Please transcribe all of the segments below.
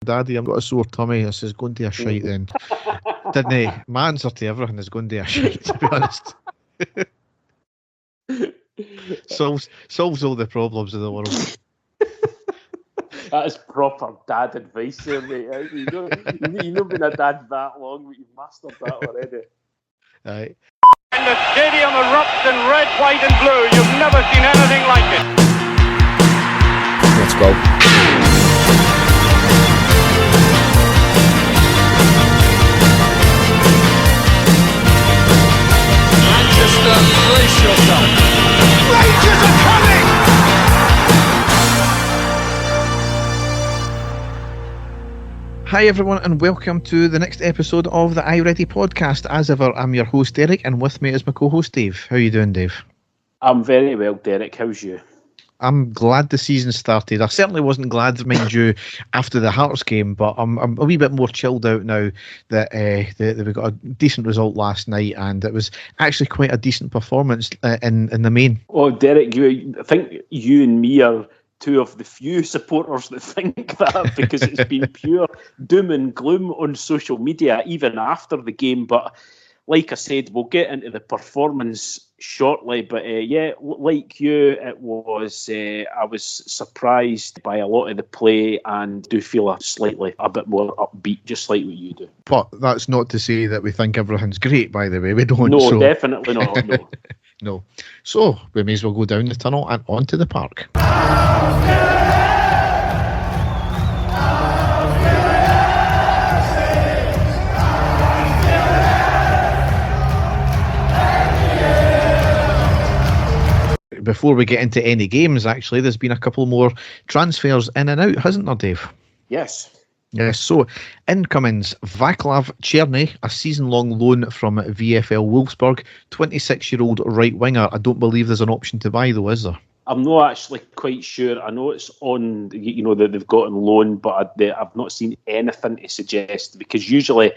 Daddy, I've got a sore tummy. I says, go and do a shite then. Didn't he? My answer to everything is go and do a shite, to be honest. solves all the problems in the world. That is proper dad advice there, mate. You've not been a dad that long, but you've mastered that already. Right. And the stadium erupts in red, white and blue. You've never seen anything like it. Let's go. Manchester, brace yourself. Rangers are coming! Hi everyone and welcome to the next episode of the iReady podcast. As ever, I'm your host Derek and with me is my co-host Dave. How are you doing, Dave? I'm very well, Derek. How's you? I'm glad the season started. I certainly wasn't glad, mind you, after the Hearts game, but I'm a wee bit more chilled out now that we got a decent result last night, and it was actually quite a decent performance in the main. Oh, Derek, I think you and me are two of the few supporters that think that, because it's been pure doom and gloom on social media even after the game. But like I said, we'll get into the performance shortly. But like you, it was. I was surprised by a lot of the play and do feel a bit more upbeat, just like what you do. But that's not to say that we think everything's great, by the way. We don't. No, definitely not. No. No. So we may as well go down the tunnel and onto the park. Before we get into any games, actually, there's been a couple more transfers in and out, hasn't there, Dave? Yes. Yes, so incomings, Vaclav Cherny, a season-long loan from VfL Wolfsburg, 26-year-old right winger. I don't believe there's an option to buy though, is there? I'm not actually quite sure. I know it's on, that they've got on loan, but I've not seen anything to suggest, because usually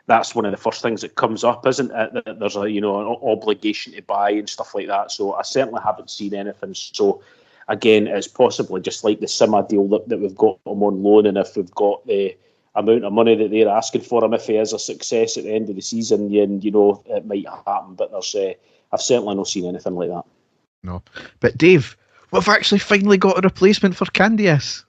that's one of the first things that comes up, isn't it? That there's an obligation to buy and stuff like that. So I certainly haven't seen anything. So again, it's possibly just like the Sima deal that we've got him on loan, and if we've got the amount of money that they're asking for him, if he is a success at the end of the season, then it might happen. But I've certainly not seen anything like that. No, but Dave, we've actually finally got a replacement for Candias.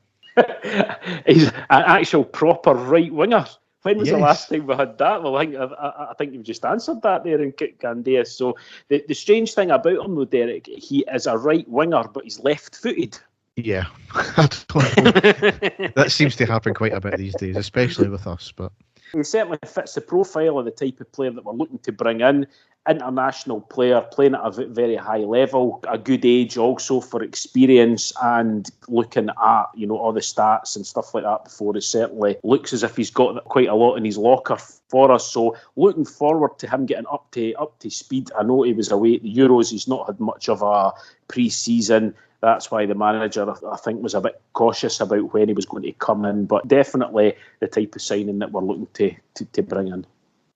He's an actual proper right winger. When was the last time we had that? Well, I think you've just answered that there in Candias. So the strange thing about him, though, Derek, he is a right winger, but he's left-footed. Yeah, that seems to happen quite a bit these days, especially with us. But he certainly fits the profile of the type of player that we're looking to bring in. International player, playing at a very high level, a good age also for experience, and looking at all the stats and stuff like that before, it certainly looks as if he's got quite a lot in his locker for us. So looking forward to him getting up to speed. I know he was away at the Euros. He's not had much of a pre-season. That's why the manager, I think, was a bit cautious about when he was going to come in. But definitely the type of signing that we're looking to bring in.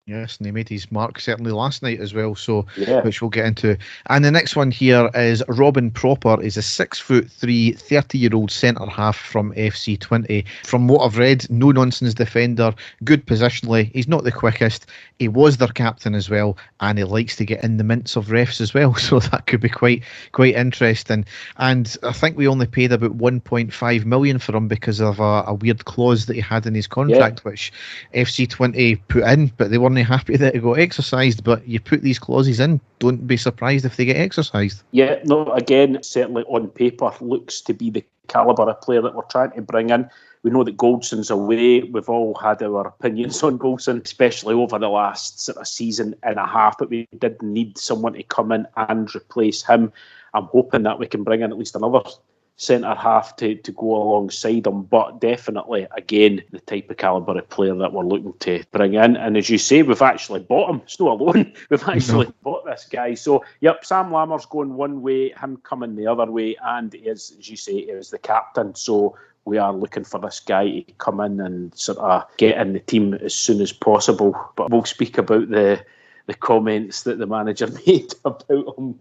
Yes, and he made his mark certainly last night as well, so which we'll get into. And the next one here is Robin Proper. Is a 6'3", 30-year-old centre-half from FC 20. From what I've read, no-nonsense defender, good positionally. He's not the quickest. He was their captain as well, and he likes to get in the mints of refs as well, so that could be quite interesting. And I think we only paid about 1.5 million for him because of a weird clause that he had in his contract, which FC 20 put in, but they weren't happy that it got exercised. But you put these clauses in, don't be surprised if they get exercised. Yeah, no, again, certainly on paper looks to be the calibre of player that we're trying to bring in. We know that Goldson's away. We've all had our opinions on Goldson, especially over the last sort of season and a half, but we did need someone to come in and replace him. I'm hoping that we can bring in at least another centre-half to go alongside him, but definitely, again, the type of calibre of player that we're looking to bring in. And as you say, we've actually bought him. It's not a loan. We've actually bought this guy. So, yep, Sam Lammer's going one way, him coming the other way, and he is, as you say, he is the captain. So we are looking for this guy to come in and sort of get in the team as soon as possible. But we'll speak about the comments that the manager made about him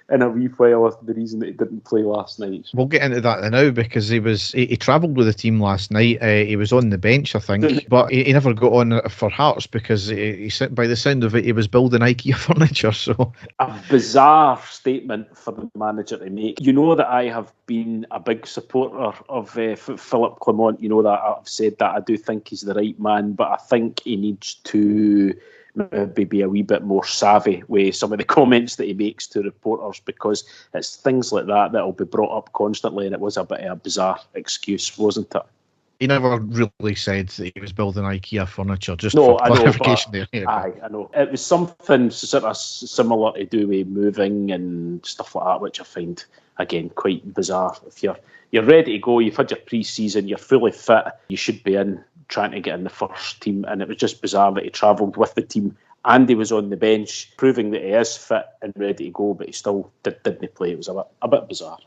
in a wee while of the reason that he didn't play last night. We'll get into that now, because he travelled with the team last night. He was on the bench, I think, but he never got on for Hearts because he by the sound of it, he was building IKEA furniture. So a bizarre statement for the manager to make. You know that I have been a big supporter of Philip Clement. You know that I've said that I do think he's the right man, but I think he needs to maybe be a wee bit more savvy with some of the comments that he makes to reporters, because it's things like that that'll be brought up constantly, and it was a bit of a bizarre excuse, wasn't it? He never really said that he was building IKEA furniture, just for clarification there. Yeah. I know. It was something sort of similar to do with moving and stuff like that, which I find, again, quite bizarre. If you're ready to go, you've had your pre-season, you're fully fit, you should be in trying to get in the first team, and it was just bizarre that he travelled with the team and he was on the bench, proving that he is fit and ready to go, but he still didn't play. It was a bit bizarre.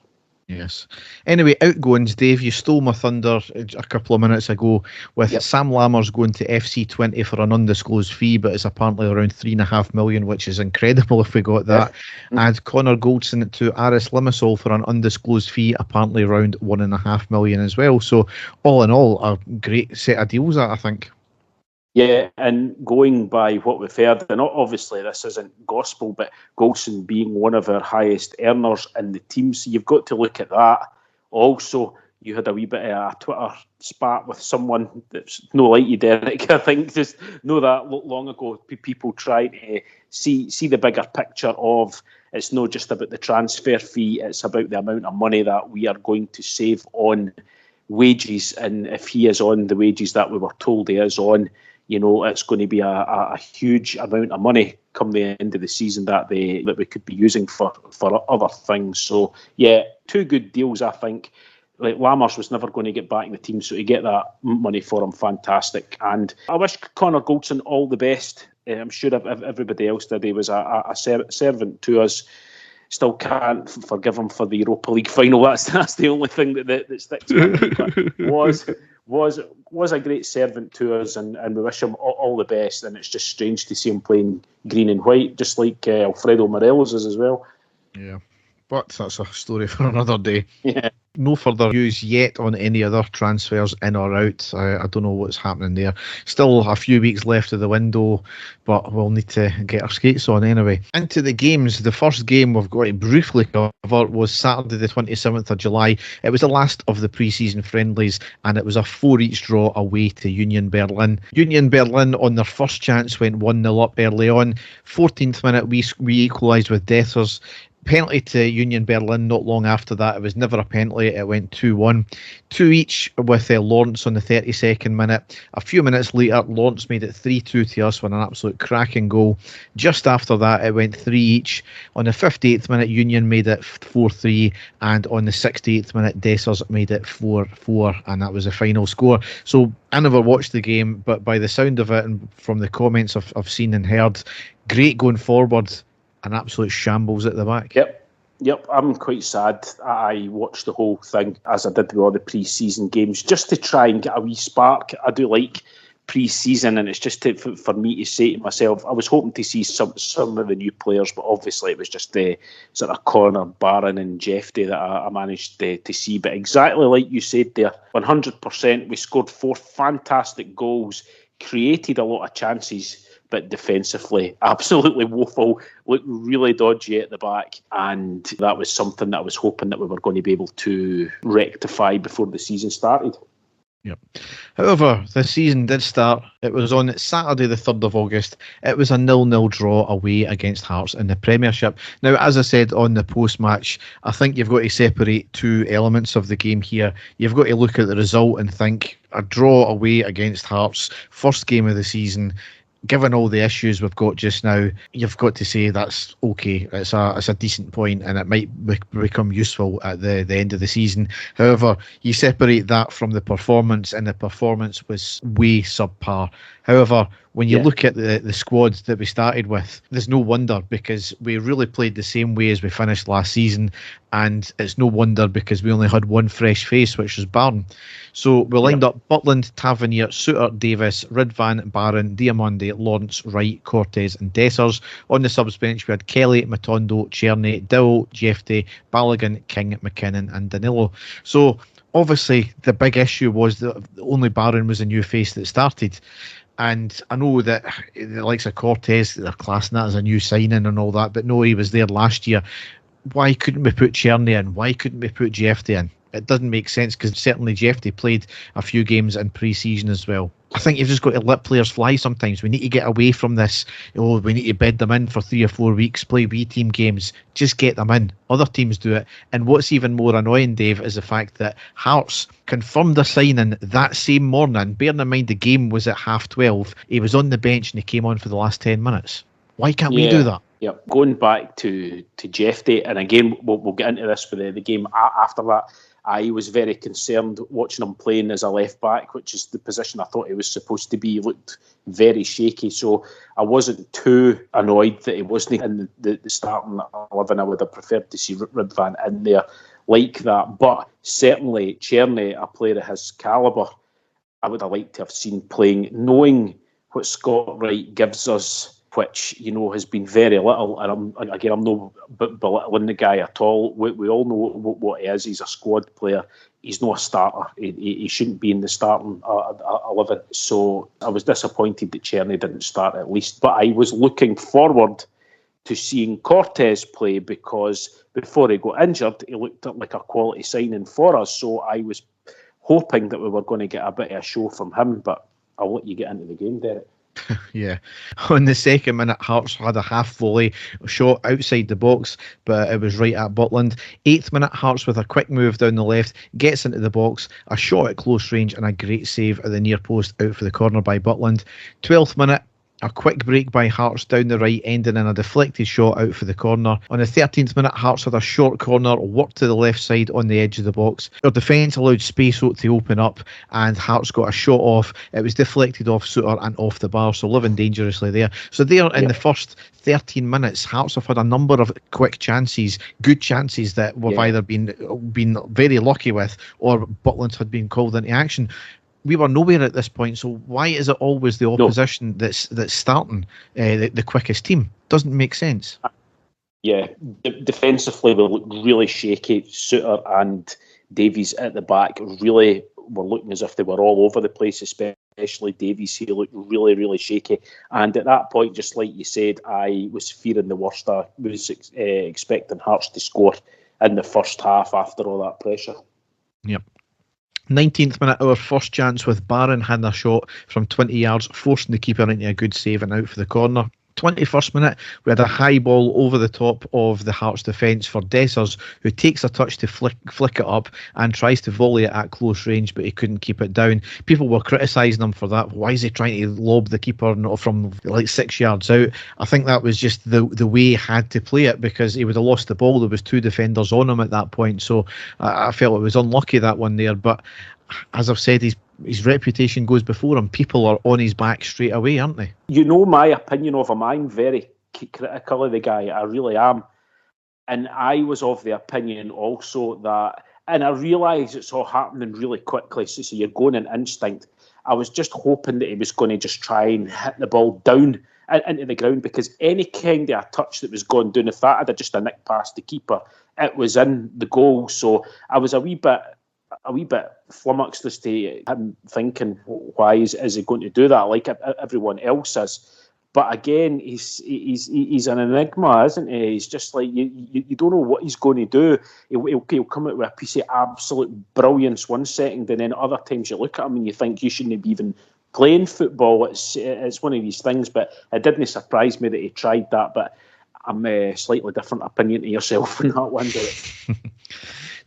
Yes. Anyway, outgoings, Dave, you stole my thunder a couple of minutes ago with Sam Lammers going to FC20 for an undisclosed fee, but it's apparently around $3.5 million, which is incredible if we got that. Yeah. And Connor Goldson to Aris Limassol for an undisclosed fee, apparently around $1.5 million as well. So all in all, a great set of deals, I think. Yeah, and going by what we've heard, and obviously this isn't gospel, but Goldson being one of our highest earners in the team, so you've got to look at that. Also, you had a wee bit of a Twitter spat with someone that's no like you, Derek. I think just know that long ago, people trying to see the bigger picture of it's not just about the transfer fee, it's about the amount of money that we are going to save on wages, and if he is on the wages that we were told he is on, you know, it's going to be a huge amount of money come the end of the season that we could be using for other things. So, yeah, two good deals, I think. Like, Lammers was never going to get back in the team, so to get that money for him, fantastic. And I wish Connor Goldson all the best. I'm sure everybody else did. He was a servant to us. Still can't forgive him for the Europa League final. That's the only thing that sticks to me. Was a great servant to us, and we wish him all the best. And it's just strange to see him playing green and white, just like Alfredo Morelos is as well. Yeah, but that's a story for another day. Yeah. No further news yet on any other transfers in or out. I don't know what's happening there. Still a few weeks left of the window, but we'll need to get our skates on anyway. Into the games. The first game we've got to briefly cover was Saturday the 27th of July. It was the last of the pre-season friendlies, and it was a 4-each draw away to Union Berlin. Union Berlin, on their first chance, went 1-0 up early on. 14th minute, we equalised with Dessers. Penalty to Union Berlin not long after that. It was never a penalty. It went 2-1. 2 each with Lawrence on the 32nd minute. A few minutes later, Lawrence made it 3-2 to us with an absolute cracking goal. Just after that, it went 3 each. On the 58th minute, Union made it 4-3. And on the 68th minute, Dessers made it 4-4. And that was the final score. So I never watched the game, but by the sound of it and from the comments I've seen and heard, great going forward. An absolute shambles at the back. Yep. I'm quite sad. I watched the whole thing, as I did with all the pre-season games, just to try and get a wee spark. I do like pre-season, and it's just for me to say to myself, I was hoping to see some of the new players, but obviously it was just the sort of Connor, Barron and Jeffrey that I managed to see. But exactly like you said there, 100%, we scored 4 fantastic goals, created a lot of chances, but defensively, absolutely woeful, looked really dodgy at the back, and that was something that I was hoping that we were going to be able to rectify before the season started. Yep. However, the season did start. It was on Saturday the 3rd of August. It was a 0-0 draw away against Hearts in the Premiership. Now, as I said on the post-match, I think you've got to separate two elements of the game here. You've got to look at the result and think, a draw away against Hearts, first game of the season. Given all the issues we've got just now, you've got to say that's okay. It's a decent point, and it might become useful at the end of the season. However, you separate that from the performance, and the performance was way subpar. However, when you look at the squads that we started with, there's no wonder, because we really played the same way as we finished last season, and it's no wonder because we only had one fresh face, which was Barron. So we lined up Butland, Tavernier, Suter, Davis, Ridvan, Barron, Diamonde, Lawrence, Wright, Cortez and Dessers. On the subs bench we had Kelly, Matondo, Czerny, Dill, Jefty, Balogun, King, McKinnon and Danilo. So obviously the big issue was that only Barron was a new face that started. And I know that the likes of Cortez, they're classing that as a new signing and all that, but no, he was there last year. Why couldn't we put Czerny in? Why couldn't we put Jefty in? It doesn't make sense, because certainly Jefty played a few games in pre-season as well. I think you've just got to let players fly sometimes. We need to get away from this. We need to bed them in for 3 or 4 weeks, play wee team games. Just get them in. Other teams do it. And what's even more annoying, Dave, is the fact that Hearts confirmed a signing that same morning. Bearing in mind the game was at 12:30. He was on the bench and he came on for the last 10 minutes. Why can't we do that? Yeah, going back to Jefty, and again, we'll get into this with the game after that. I was very concerned watching him playing as a left back, which is the position I thought he was supposed to be. He looked very shaky, so I wasn't too annoyed that he wasn't in the starting 11. I would have preferred to see Ridvan in there like that. But certainly, Czerny, a player of his calibre, I would have liked to have seen playing, knowing what Scott Wright gives us, which, has been very little. And I'm not belittling the guy at all. We all know what he is. He's a squad player. He's not a starter. He shouldn't be in the starting 11. So I was disappointed that Czerny didn't start at least. But I was looking forward to seeing Cortez play, because before he got injured, he looked like a quality signing for us. So I was hoping that we were going to get a bit of a show from him. But I'll let you get into the game, Derek. Yeah. On the second minute, Hearts had a half volley shot outside the box, but it was right at Butland. 8th minute, Hearts with a quick move down the left, gets into the box, a shot at close range and a great save at the near post out for the corner by Butland. 12th minute, a quick break by Hearts down the right, ending in a deflected shot out for the corner. On the 13th minute, Hearts had a short corner, worked to the left side on the edge of the box. Our defence allowed space to open up, and Hearts got a shot off. It was deflected off Suter and off the bar, so living dangerously there. So there in the first 13 minutes, Hearts have had a number of quick chances, good chances that we've either been very lucky with, or Butland had been called into action. We were nowhere at this point, so why is it always the opposition that's starting the quickest team? Doesn't make sense. Yeah, defensively we looked really shaky. Suter and Davies at the back really were looking as if they were all over the place, especially Davies. He looked really, really shaky. And at that point, just like you said, I was fearing the worst. I was expecting Hearts to score in the first half after all that pressure. Yep. 19th minute, our first chance with Barron had a shot from 20 yards, forcing the keeper into a good save and out for the corner. 21st minute, we had a high ball over the top of the Hearts defence for Dessers, who takes a touch to flick it up and tries to volley it at close range, but he couldn't keep it down. People were criticising him for that. Why is he trying to lob the keeper from like 6 yards out? I think that was just the way he had to play it, because he would have lost the ball. There was 2 defenders on him at that point, so I felt it was unlucky, that one there. But as I've said, his reputation goes before him. People are on his back straight away, aren't they? You know my opinion of him. I'm very critical of the guy. I really am. And I was of the opinion also that, and I realise it's all happening really quickly, so you're going in instinct. I was just hoping that he was going to just try and hit the ball down into the ground, because any kind of a touch that was going down, if that had just a nick past the keeper, it was in the goal. So I was a wee bit flummoxed as to him thinking, why is he going to do that like everyone else is? But again, he's an enigma, isn't he? He's just like, you don't know what he's going to do. He'll come out with a piece of absolute brilliance one second, and then other times you look at him and you think you shouldn't be even playing football. It's one of these things, but it didn't surprise me that he tried that. But I'm a slightly different opinion to yourself on that one.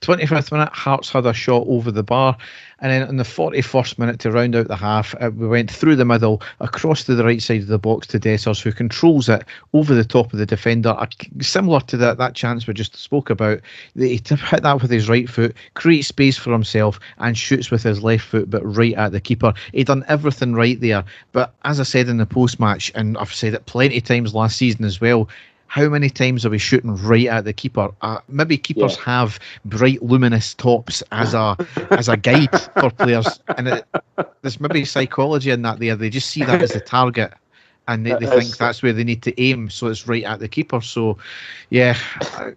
25th minute, Hearts had a shot over the bar, And then in the 41st minute to round out the half, we went through the middle, across to the right side of the box to Dessers, who controls it over the top of the defender. Similar to that chance we just spoke about. He hit that with his right foot, creates space for himself and shoots with his left foot, but right at the keeper. He done everything right there. But as I said in the post-match, and I've said it plenty of times last season as well, how many times are we shooting right at the keeper? Maybe keepers have bright, luminous tops as a guide for players, and there's maybe psychology in that there. They just see that as the target, and they think that's where they need to aim, so it's right at the keeper. So, yeah,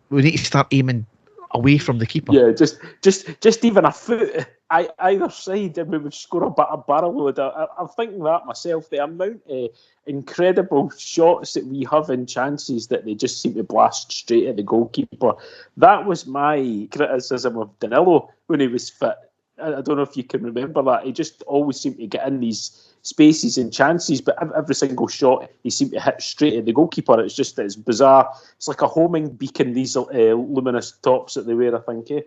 we need to start aiming away from the keeper. Yeah, just even a foot either side, and we would score a barrel load. I'm thinking that myself. The amount of incredible shots that we have in chances that they just seem to blast straight at the goalkeeper. That was my criticism of Danilo when he was fit. I don't know if you can remember that. He just always seemed to get in these spaces and chances, but every single shot he seemed to hit straight at the goalkeeper. It's bizarre. It's like a homing beacon, these luminous tops that they wear, I think.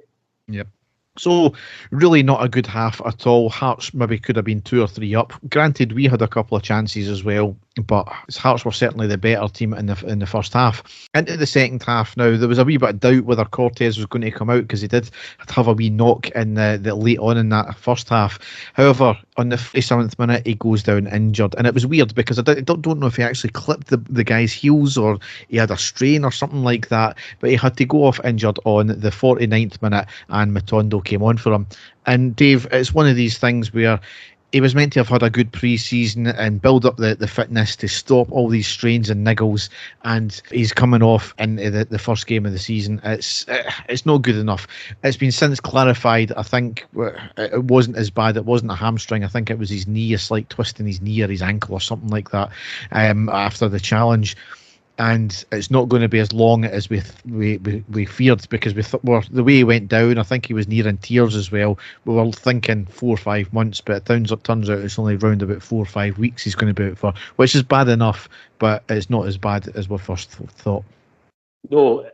Yep. So, really not a good half at all. Hearts maybe could have been 2 or 3 up. Granted, we had a couple of chances as well, but Hearts were certainly the better team in the first half. Into the second half now, there was a wee bit of doubt whether Cortez was going to come out, because he did have a wee knock in the late on in that first half. However, on the 47th minute, he goes down injured, and it was weird because I don't know if he actually clipped the guy's heels or he had a strain or something like that, but he had to go off injured on the 49th minute, and Matondo came on for him. And Dave, it's one of these things where he was meant to have had a good pre-season and build up the fitness to stop all these strains and niggles, and he's coming off in the first game of the season. It's not good enough. It's been since clarified. I think it wasn't as bad. It wasn't a hamstring. I think it was his knee, a slight twist in his knee or his ankle or something like that after the challenge. And it's not going to be as long as we feared, because the way he went down, I think he was near in tears as well. We were thinking 4 or 5 months, but it turns out it's only around about 4 or 5 weeks he's going to be out for, which is bad enough, but it's not as bad as we first thought. No,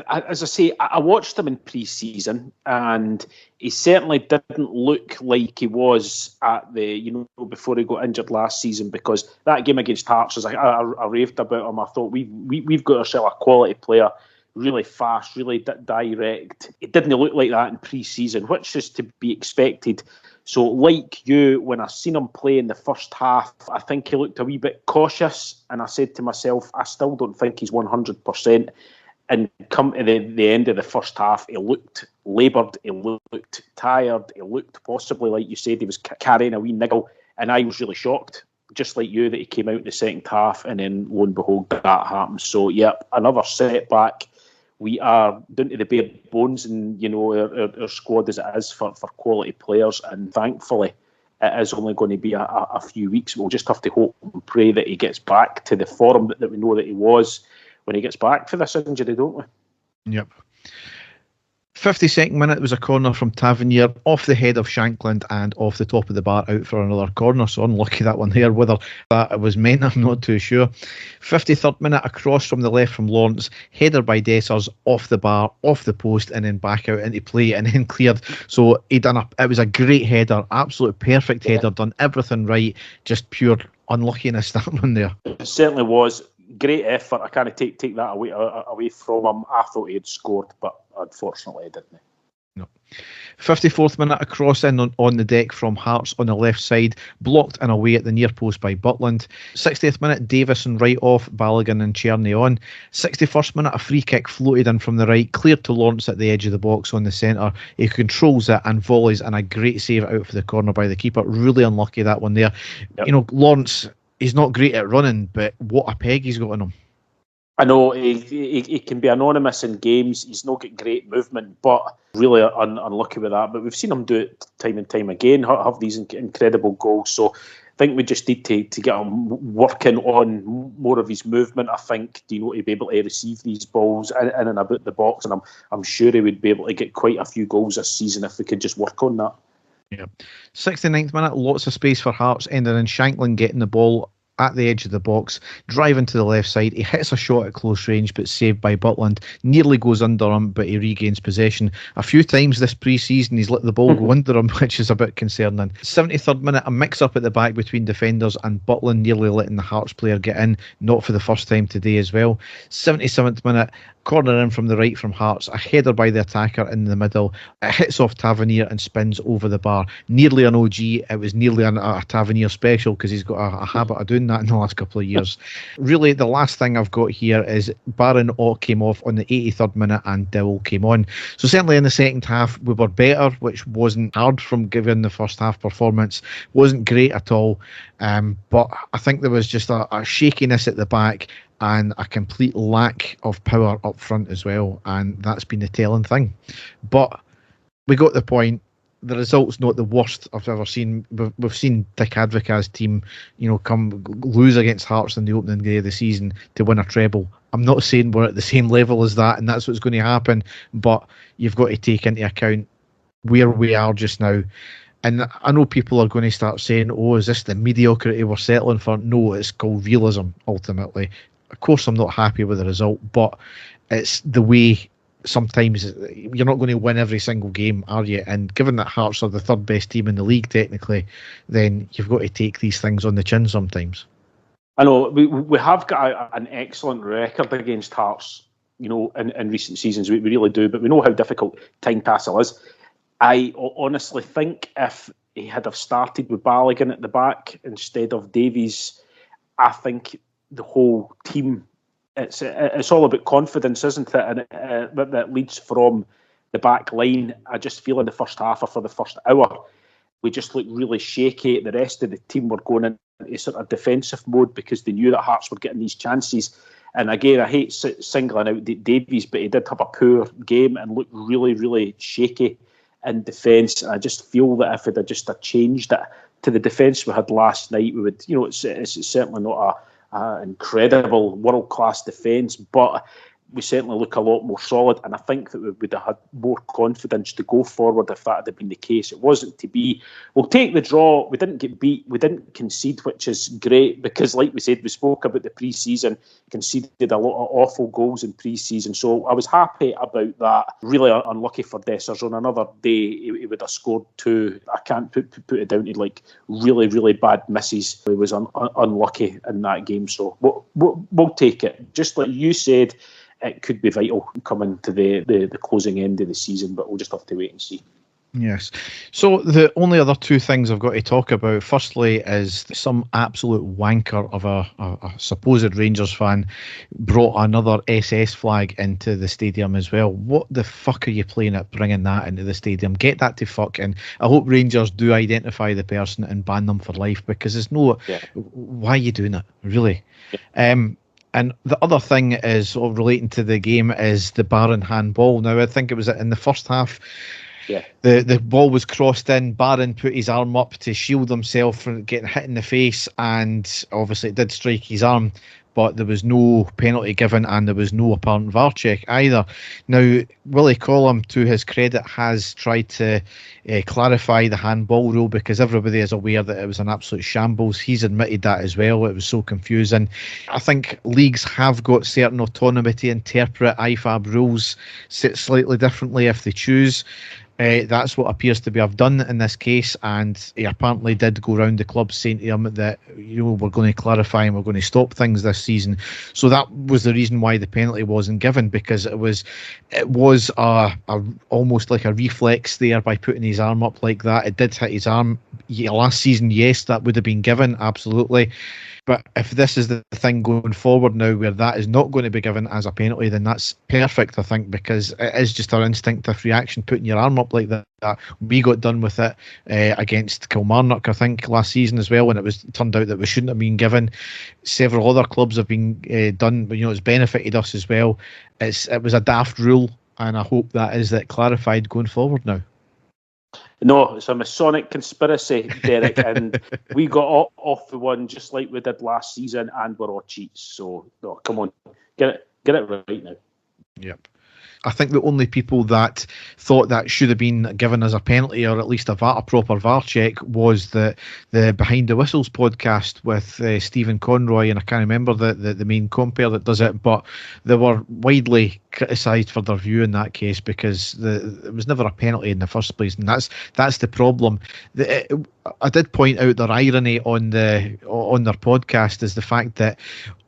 as I say, I watched him in pre-season, and he certainly didn't look like he was at before he got injured last season, because that game against Hearts, I raved about him. I thought we've got ourselves a quality player, really fast, really direct. It didn't look like that in pre-season, which is to be expected. So, like you, when I seen him play in the first half, I think he looked a wee bit cautious, and I said to myself, I still don't think he's 100%. And come to the end of the first half, he looked laboured, he looked tired, he looked possibly, like you said, he was carrying a wee niggle, and I was really shocked, just like you, that he came out in the second half, and then lo and behold, that happened. So, another setback. We are down to the bare bones, and our squad as it is for quality players, and thankfully it is only going to be a few weeks. We'll just have to hope and pray that he gets back to the form that we know that he was when he gets back for this injury, don't we? Yep. 52nd minute was a corner from Tavernier off the head of Shankland and off the top of the bar out for another corner. So unlucky that one there. Whether that was meant, I'm not too sure. 53rd minute, a cross from the left from Lawrence, header by Dessers off the bar, off the post, and then back out into play and then cleared. So it was a great header, absolute perfect header, done everything right, just pure unluckiness, that one there. It certainly was. Great effort. I can't take that away from him. I thought he had scored, but unfortunately he didn't. No. 54th minute, a cross in on the deck from Hearts on the left side, blocked and away at the near post by Butland. 60th minute, Davison right off, Balogun and Cherny on. 61st minute, a free kick floated in from the right, cleared to Lawrence at the edge of the box on the centre. He controls it and volleys, and a great save out for the corner by the keeper. Really unlucky, that one there. Yep. Lawrence, he's not great at running, but what a peg he's got on him. I know he can be anonymous in games. He's not got great movement, but really unlucky with that. But we've seen him do it time and time again, have these incredible goals. So I think we just need to get him working on more of his movement, I think, to be able to receive these balls in and about the box. And I'm sure he would be able to get quite a few goals this season if we could just work on that. Yeah. 69th minute, lots of space for Hearts, ended in Shankland getting the ball at the edge of the box, driving to the left side. He hits a shot at close range, but saved by Butland. Nearly goes under him, but he regains possession. A few times this pre-season, he's let the ball go under him, which is a bit concerning. 73rd minute, a mix-up at the back between defenders, and Butland nearly letting the Hearts player get in, not for the first time today as well. 77th minute, corner in from the right from Hearts, a header by the attacker in the middle. It hits off Tavernier and spins over the bar. Nearly an OG. It was nearly a Tavernier special, because he's got a habit of doing that in the last couple of years. Really, the last thing I've got here is Barron came off on the 83rd minute and Dowell came on. So certainly in the second half we were better, which wasn't hard from given the first half performance. Wasn't great at all, but I think there was just a shakiness at the back and a complete lack of power up front as well, and that's been the telling thing. But we got the point. The result's not the worst I've ever seen. We've seen Dick Advocaat's team, come lose against Hearts in the opening day of the season to win a treble. I'm not saying we're at the same level as that, and that's what's going to happen, but you've got to take into account where we are just now. And I know people are going to start saying, oh, is this the mediocrity we're settling for? No, it's called realism, ultimately. Of course, I'm not happy with the result, but it's the way. Sometimes you're not going to win every single game, are you? And given that Hearts are the third best team in the league technically, then you've got to take these things on the chin sometimes. I know we have got an excellent record against Hearts, in recent seasons. We really do, but we know how difficult Tynecastle is. I honestly think if he had have started with Balogun at the back instead of Davies, I think the whole team, it's all about confidence, isn't it? And that leads from the back line. I just feel in the first half, or for the first hour, we just looked really shaky. The rest of the team were going into sort of defensive mode because they knew that Hearts were getting these chances. And again, I hate singling out Davies, but he did have a poor game and looked really, really shaky in defence. And I just feel that if it had just changed it to the defence we had last night, we would, it's certainly not an incredible world-class defence, but we certainly look a lot more solid, and I think that we would have had more confidence to go forward if that had been the case. It wasn't to be. We'll take the draw. We didn't get beat. We didn't concede, which is great because, like we said, we spoke about the pre-season, conceded a lot of awful goals in pre-season, so I was happy about that. Really unlucky for Dessers. On another day, he would have scored two. I can't put it down to really, really bad misses. He was unlucky in that game, so we'll take it. Just like you said, it could be vital coming to the closing end of the season, but we'll just have to wait and see. Yes. So the only other two things I've got to talk about, firstly, is some absolute wanker of a supposed Rangers fan brought another SS flag into the stadium as well. What the fuck are you playing at bringing that into the stadium? Get that to fuck in. I hope Rangers do identify the person and ban them for life, because there's no... Yeah. Why are you doing it, really? Yeah. And the other thing is sort of relating to the game is the Barron handball. Now, I think it was in the first half. Yeah. The ball was crossed in. Barron put his arm up to shield himself from getting hit in the face, and obviously it did strike his arm, but there was no penalty given and there was no apparent VAR check either. Now, Willie Collum, to his credit, has tried to clarify the handball rule, because everybody is aware that it was an absolute shambles. He's admitted that as well. It was so confusing. I think leagues have got certain autonomy to interpret IFAB rules slightly differently if they choose. That's what appears to be have done in this case, and he apparently did go round the club saying to him that we're going to clarify and we're going to stop things this season. So that was the reason why the penalty wasn't given, because it was a almost like a reflex there by putting his arm up like that. It did hit his arm. Last season, yes, that would have been given, absolutely. But if this is the thing going forward now, where that is not going to be given as a penalty, then that's perfect, I think, because it is just our instinctive reaction, putting your arm up like that. We got done with it against Kilmarnock, I think, last season as well, when it turned out that we shouldn't have been given. Several other clubs have been done, but it's benefited us as well. It was a daft rule, and I hope that is clarified going forward now. No, it's a Masonic conspiracy, Derek, and we got off the one just like we did last season, and we're all cheats. So, no, come on, get it right now. Yep. I think the only people that thought that should have been given as a penalty or at least a proper VAR check was the Behind the Whistles podcast with Stephen Conroy, and I can't remember the main compere that does it, but they were widely criticised for their view in that case because it was never a penalty in the first place, and that's the problem. I did point out their irony on their podcast is the fact that,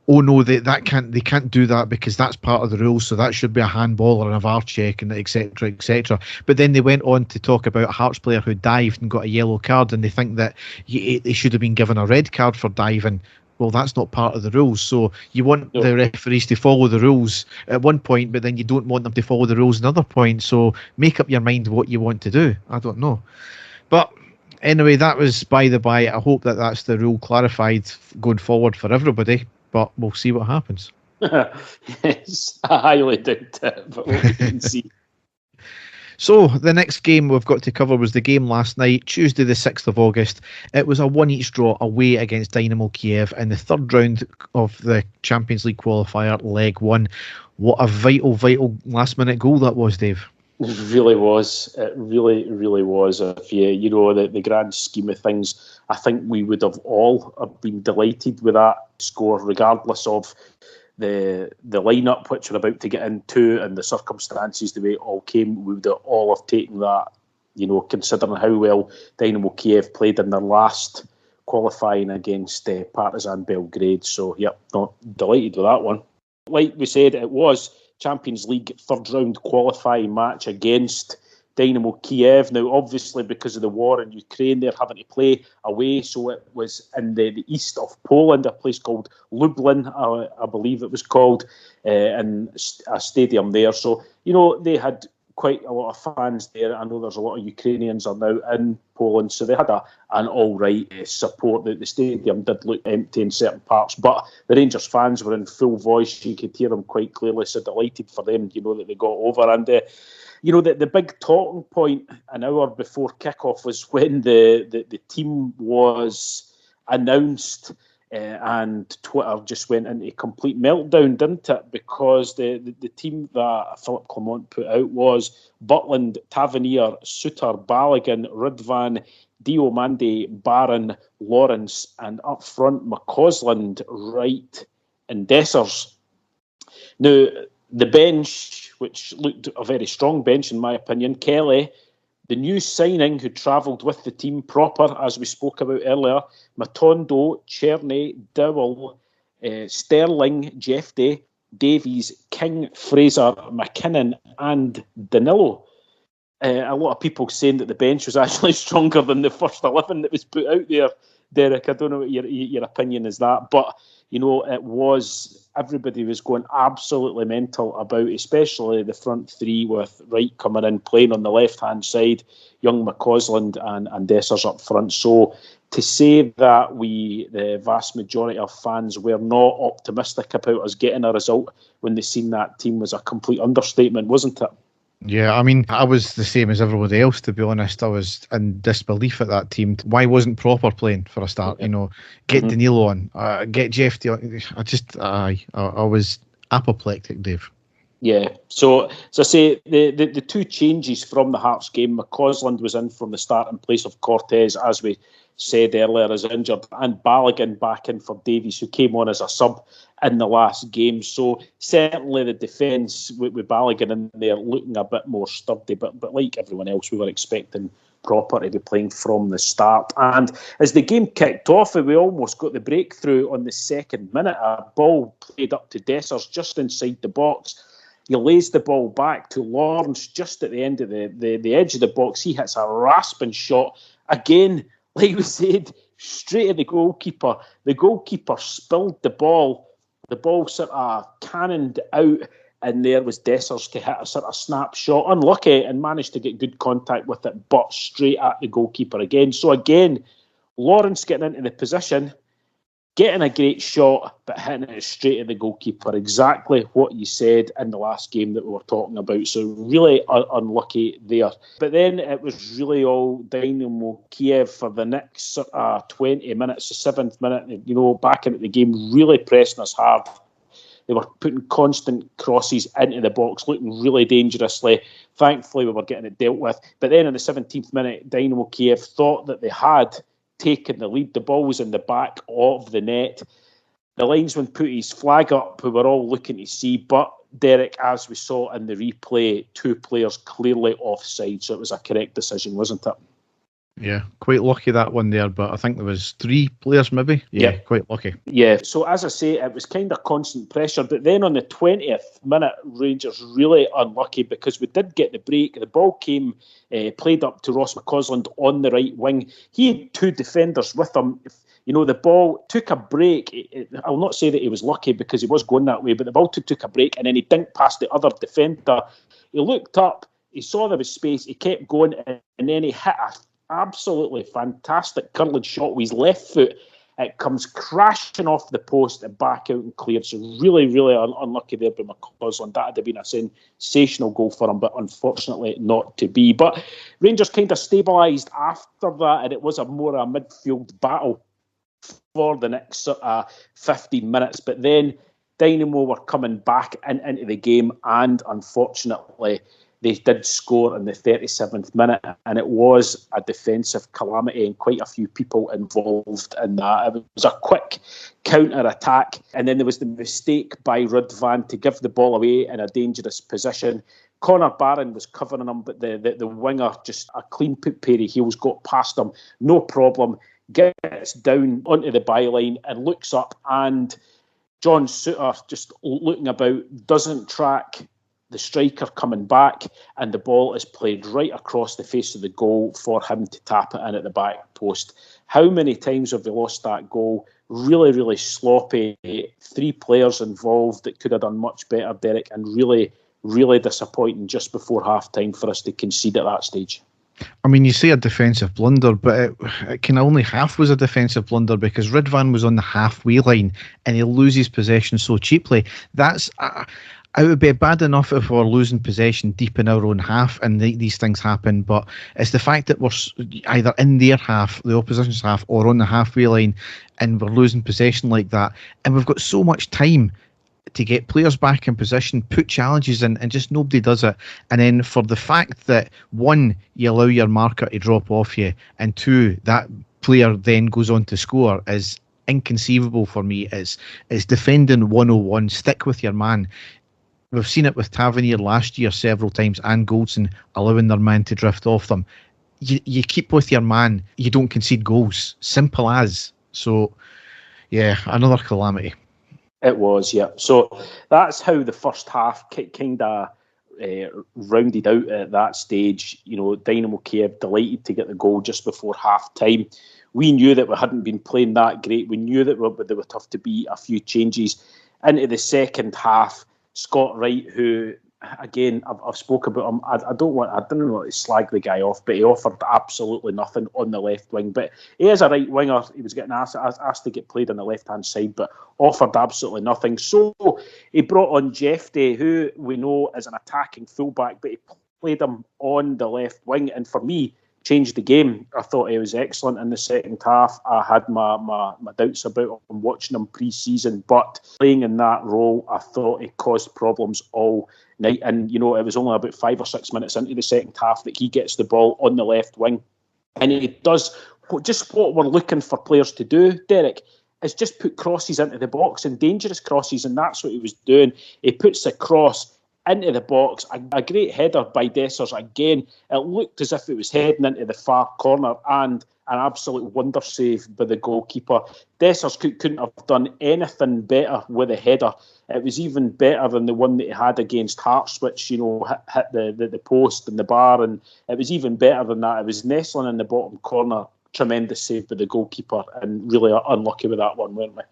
oh no, they can't do that because that's part of the rules, so that should be a handball or a VAR check, and etc, etc. But then they went on to talk about a Hearts player who dived and got a yellow card, and they think that they should have been given a red card for diving. Well, that's not part of the rules. So you want the referees to follow the rules at one point, but then you don't want them to follow the rules another point. So make up your mind what you want to do. I don't know. But anyway, that was by the by. I hope that that's the rule clarified going forward for everybody, but we'll see what happens. Yes, I highly doubt it, but we'll wait and see. So the next game we've got to cover was the game last night, Tuesday the 6th of August. It was a 1-1 draw away against Dynamo Kyiv in the third round of the Champions League Qualifier, Leg 1. What a vital last-minute goal that was, Dave. It really was. It really was. If you know the grand scheme of things, I think we would have all been delighted with that score, regardless of the lineup which we're about to get into and the circumstances, the way it all came. We would all have taken that, considering how well Dynamo Kyiv played in their last qualifying against Partizan Belgrade. So, not delighted with that one. Like we said, it was Champions League third round qualifying match against Dynamo Kyiv. Now, obviously, because of the war in Ukraine, they're having to play away. So it was in the east of Poland, a place called Lublin, I believe it was called, in a stadium there. So, they had quite a lot of fans there. I know there's a lot of Ukrainians are now in Poland, so they had an all right support. The stadium did look empty in certain parts, but the Rangers fans were in full voice. You could hear them quite clearly, so delighted for them, that they got over. And the big talking point an hour before kickoff was when the team was announced, and Twitter just went into a complete meltdown, didn't it? Because the team that Philip Clement put out was Butland, Tavernier, Suter, Balogun, Ridvan, Diomande, Barron, Lawrence, and up front McCausland, Wright, and Dessers. Now, the bench, which looked a very strong bench in my opinion, Kelly, the new signing who travelled with the team proper, as we spoke about earlier, Matondo, Cherney, Dowell, Sterling, Jeffday, Davies, King, Fraser, McKinnon and Danilo. A lot of people saying that the bench was actually stronger than the first 11 that was put out there. Derek, I don't know what your opinion is that, but it was, everybody was going absolutely mental about, especially the front three with Wright coming in, playing on the left-hand side, young McCausland and Dessers up front. So to say that the vast majority of fans were not optimistic about us getting a result when they seen that team was a complete understatement, wasn't it? Yeah, I mean, I was the same as everybody else, to be honest. I was in disbelief at that team. Why wasn't Proper playing for a start? Get Danilo on, get Jeff. I was apoplectic, Dave. Yeah, so as I say, the two changes from the Hearts game, McCausland was in from the start in place of Cortez, as we said earlier, is injured, and Balogun back in for Davies, who came on as a sub in the last game. So certainly the defence with Balogun in there looking a bit more sturdy, but like everyone else, we were expecting Proper to be playing from the start. And as the game kicked off, we almost got the breakthrough on the second minute. A ball played up to Dessers just inside the box. He lays the ball back to Lawrence just at the end of the edge of the box. He hits a rasping shot. Again, like we said, straight at the goalkeeper. The goalkeeper spilled the ball. The ball sort of cannoned out, and there was Dessers to hit a sort of snapshot. Unlucky, and managed to get good contact with it, but straight at the goalkeeper again. So again, Lawrence getting into the position, getting a great shot, but hitting it straight at the goalkeeper. Exactly what you said in the last game that we were talking about. So really unlucky there. But then it was really all Dynamo Kyiv for the next 20 minutes, the 7th minute, back into the game, really pressing us hard. They were putting constant crosses into the box, looking really dangerously. Thankfully, we were getting it dealt with. But then in the 17th minute, Dynamo Kyiv thought that they had taken the lead. The ball was in the back of the net. The linesman put his flag up, who were all looking to see, but Derek, as we saw in the replay, 2 players clearly offside, so it was a correct decision, wasn't it? Yeah, quite lucky that one there, but I think there was 3 players maybe. Yeah, quite lucky. Yeah, so as I say, it was kind of constant pressure, but then on the 20th minute, Rangers really unlucky because we did get the break. The ball came, played up to Ross McCausland on the right wing. He had 2 defenders with him. The ball took a break. I'll not say that he was lucky because he was going that way, but the ball took a break and then he dinked past the other defender. He looked up, he saw there was space, he kept going, and then he hit a absolutely fantastic curling shot with his left foot. It comes crashing off the post and back out and cleared. So really, really unlucky there by McCausland. That would have been a sensational goal for him, but unfortunately not to be. But Rangers kind of stabilised after that, and it was a midfield battle for the next 15 minutes. But then Dynamo were coming back into the game, and unfortunately they did score in the 37th minute, and it was a defensive calamity and quite a few people involved in that. It was a quick counter-attack, and then there was the mistake by Rudvan to give the ball away in a dangerous position. Connor Barron was covering him, but the winger, just a clean pair of heels, got past him, no problem, gets down onto the byline and looks up, and John Souttar, just looking about, doesn't track the striker coming back, and the ball is played right across the face of the goal for him to tap it in at the back post. How many times have we lost that goal? Really, really sloppy. 3 players involved that could have done much better, Derek, and really, really disappointing just before half-time for us to concede at that stage. I mean, you say a defensive blunder, but it kind of only half was a defensive blunder because Ridvan was on the halfway line and he loses possession so cheaply. That's... it would be bad enough if we're losing possession deep in our own half and these things happen, but it's the fact that we're either in their half, the opposition's half, or on the halfway line, and we're losing possession like that. And we've got so much time to get players back in position, put challenges in, and just nobody does it. And then for the fact that, 1, you allow your marker to drop off you, and 2, that player then goes on to score is inconceivable for me. It's defending 101, stick with your man. We've seen it with Tavernier last year several times, and Goldson allowing their man to drift off them. You keep with your man, you don't concede goals. Simple as. So, yeah, another calamity. It was, yeah. So that's how the first half kind of rounded out at that stage. Dynamo Kyiv delighted to get the goal just before half-time. We knew that we hadn't been playing that great. We knew that there would have to be a few changes into the second half. Scott Wright, who, again, I've spoken about him. I didn't want to slag the guy off, but he offered absolutely nothing on the left wing. But he is a right winger. He was getting asked to get played on the left-hand side, but offered absolutely nothing. So he brought on Jeffrey, who we know is an attacking fullback, but he played him on the left wing. And for me, changed the game. I thought he was excellent in the second half. I had my doubts about him watching him pre-season, but playing in that role, I thought he caused problems all night. And, it was only about 5 or 6 minutes into the second half that he gets the ball on the left wing. And he does just what we're looking for players to do, Derek, is just put crosses into the box, and dangerous crosses, and that's what he was doing. He puts the cross into the box, a great header by Dessers again. It looked as if it was heading into the far corner, and an absolute wonder save by the goalkeeper. Dessers couldn't have done anything better with a header. It was even better than the one that he had against Hearts, which hit the post and the bar, and it was even better than that. It was nestling in the bottom corner. Tremendous save by the goalkeeper, and really unlucky with that one, weren't we?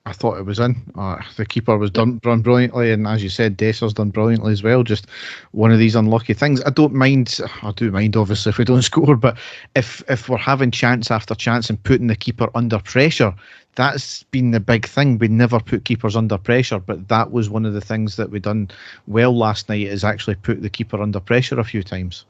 I thought it was in. The keeper was done brilliantly, and as you said, Dessers done brilliantly as well. Just one of these unlucky things. I do mind obviously if we don't score, but if we're having chance after chance and putting the keeper under pressure, that's been the big thing. We never put keepers under pressure, but that was one of the things that we done well last night, is actually put the keeper under pressure a few times.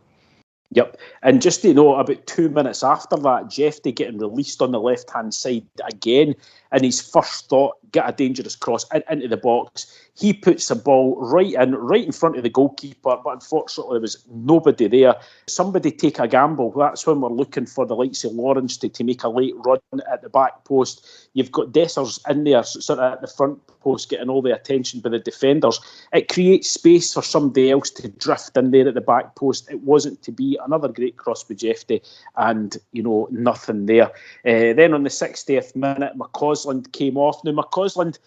Yep. And just to know, about 2 minutes after that, Jeffrey getting released on the left-hand side again, and his first thought get a dangerous cross into the box. He puts the ball right in front of the goalkeeper, but unfortunately there was nobody there. Somebody take a gamble. That's when we're looking for the likes of Lawrence to make a late run at the back post. You've got Dessers in there, sort of at the front post, getting all the attention by the defenders. It creates space for somebody else to drift in there at the back post. It wasn't to be. Another great cross by Jeffrey, and nothing there. Then on the 60th minute, McCausland came off. Now McCausland,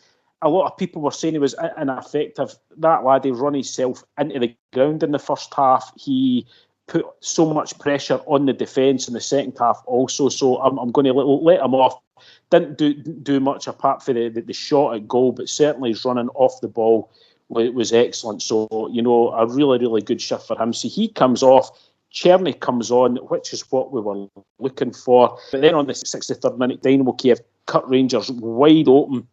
a lot of people were saying he was ineffective. That lad, he run himself into the ground in the first half. He put so much pressure on the defence in the second half also, so I'm going to let him off. Didn't do much apart from the shot at goal, but certainly his running off the ball was excellent. So, a really, really good shift for him. So he comes off, Cherny comes on, which is what we were looking for. But then on the 63rd minute, Dynamo Kyiv cut Rangers wide open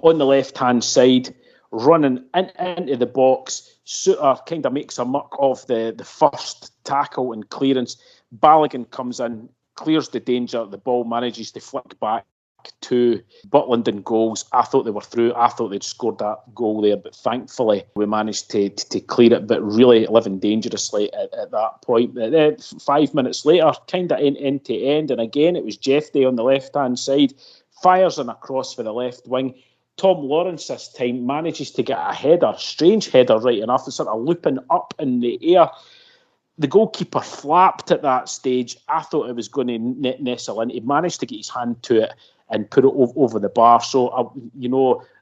on the left-hand side, running into the box. Suter kind of makes a muck of the first tackle and clearance. Balogun comes in, clears the danger. The ball manages to flick back to Butland and goals. I thought they were through. I thought they'd scored that goal there, but thankfully we managed to clear it, but really living dangerously at that point. But then 5 minutes later, kind of end to end, and again it was Jeff Day on the left-hand side, fires in a cross for the left wing. Tom Lawrence this time manages to get a header, strange header right enough, sort of looping up in the air. The goalkeeper flapped at that stage. I thought it was going to nestle in. He managed to get his hand to it and put it over the bar. So,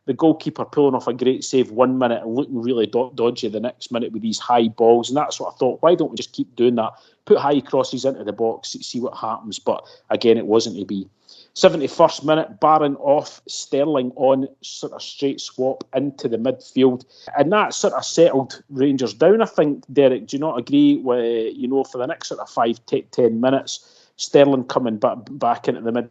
the goalkeeper pulling off a great save 1 minute and looking really dodgy the next minute with these high balls. And that's what I thought. Why don't we just keep doing that? Put high crosses into the box, see what happens. But again, it wasn't to be. 71st minute, Barron off, Sterling on, sort of straight swap into the midfield. And that sort of settled Rangers down, I think. Derek, do you not agree with, for the next sort of 5-10 minutes, Sterling coming back into the midfield?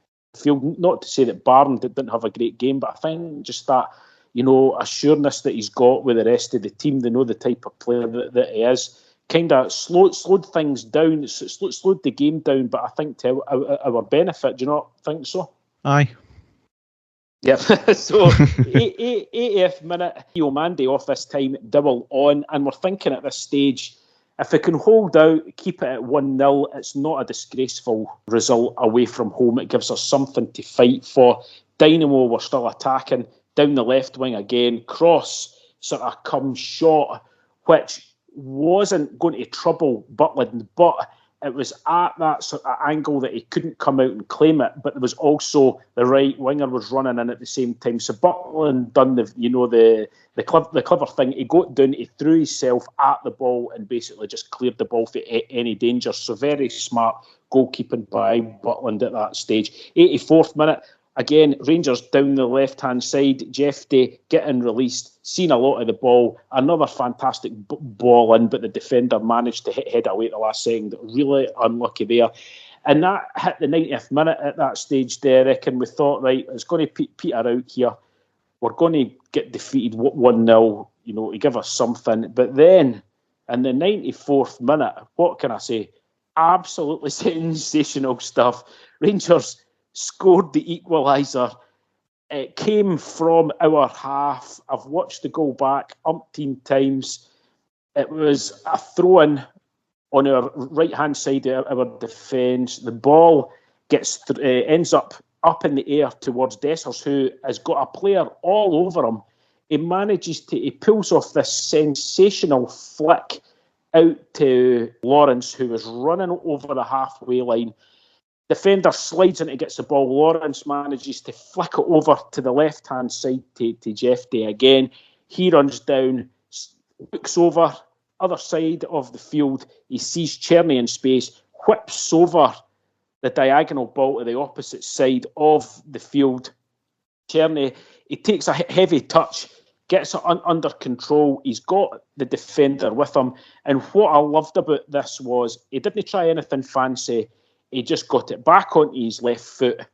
Not to say that Barron didn't have a great game, but I think just that, assuredness that he's got with the rest of the team. They know the type of player that he is. Kind of slowed things down, slowed the game down, but I think to our benefit. Do you not think so? Aye. Yep. So 80th minute, Mandy off this time, double on, and we're thinking at this stage, if we can hold out, keep it at 1-0, it's not a disgraceful result away from home. It gives us something to fight for. Dynamo were still attacking down the left wing again. Cross sort of comes short, which wasn't going to trouble Butland, but it was at that sort of angle that he couldn't come out and claim it. But there was also the right winger was running in at the same time. So Butland done the clever thing. He got down, he threw himself at the ball and basically just cleared the ball for any danger. So very smart goalkeeping by Butland at that stage. 84th minute. Again, Rangers down the left-hand side, Jeff Day getting released, seen a lot of the ball, another fantastic ball in, but the defender managed to head away at the last second. Really unlucky there. And that hit the 90th minute at that stage, Derek, and we thought, right, it's going to peter out here. We're going to get defeated 1-0, to give us something. But then, in the 94th minute, what can I say? Absolutely sensational stuff. Rangers scored the equaliser. It came from our half. I've watched the goal back umpteen times. It was a throw-in on our right-hand side of our defence. The ball ends up in the air towards Dessers, who has got a player all over him. He pulls off this sensational flick out to Lawrence, who was running over the halfway line. Defender slides in and gets the ball. Lawrence manages to flick it over to the left-hand side to Jeff Day again. He runs down, looks over, other side of the field. He sees Cherny in space, whips over the diagonal ball to the opposite side of the field. Cherny, he takes a heavy touch, gets it under control. He's got the defender with him. And what I loved about this was he didn't try anything fancy. He just got it back onto his left foot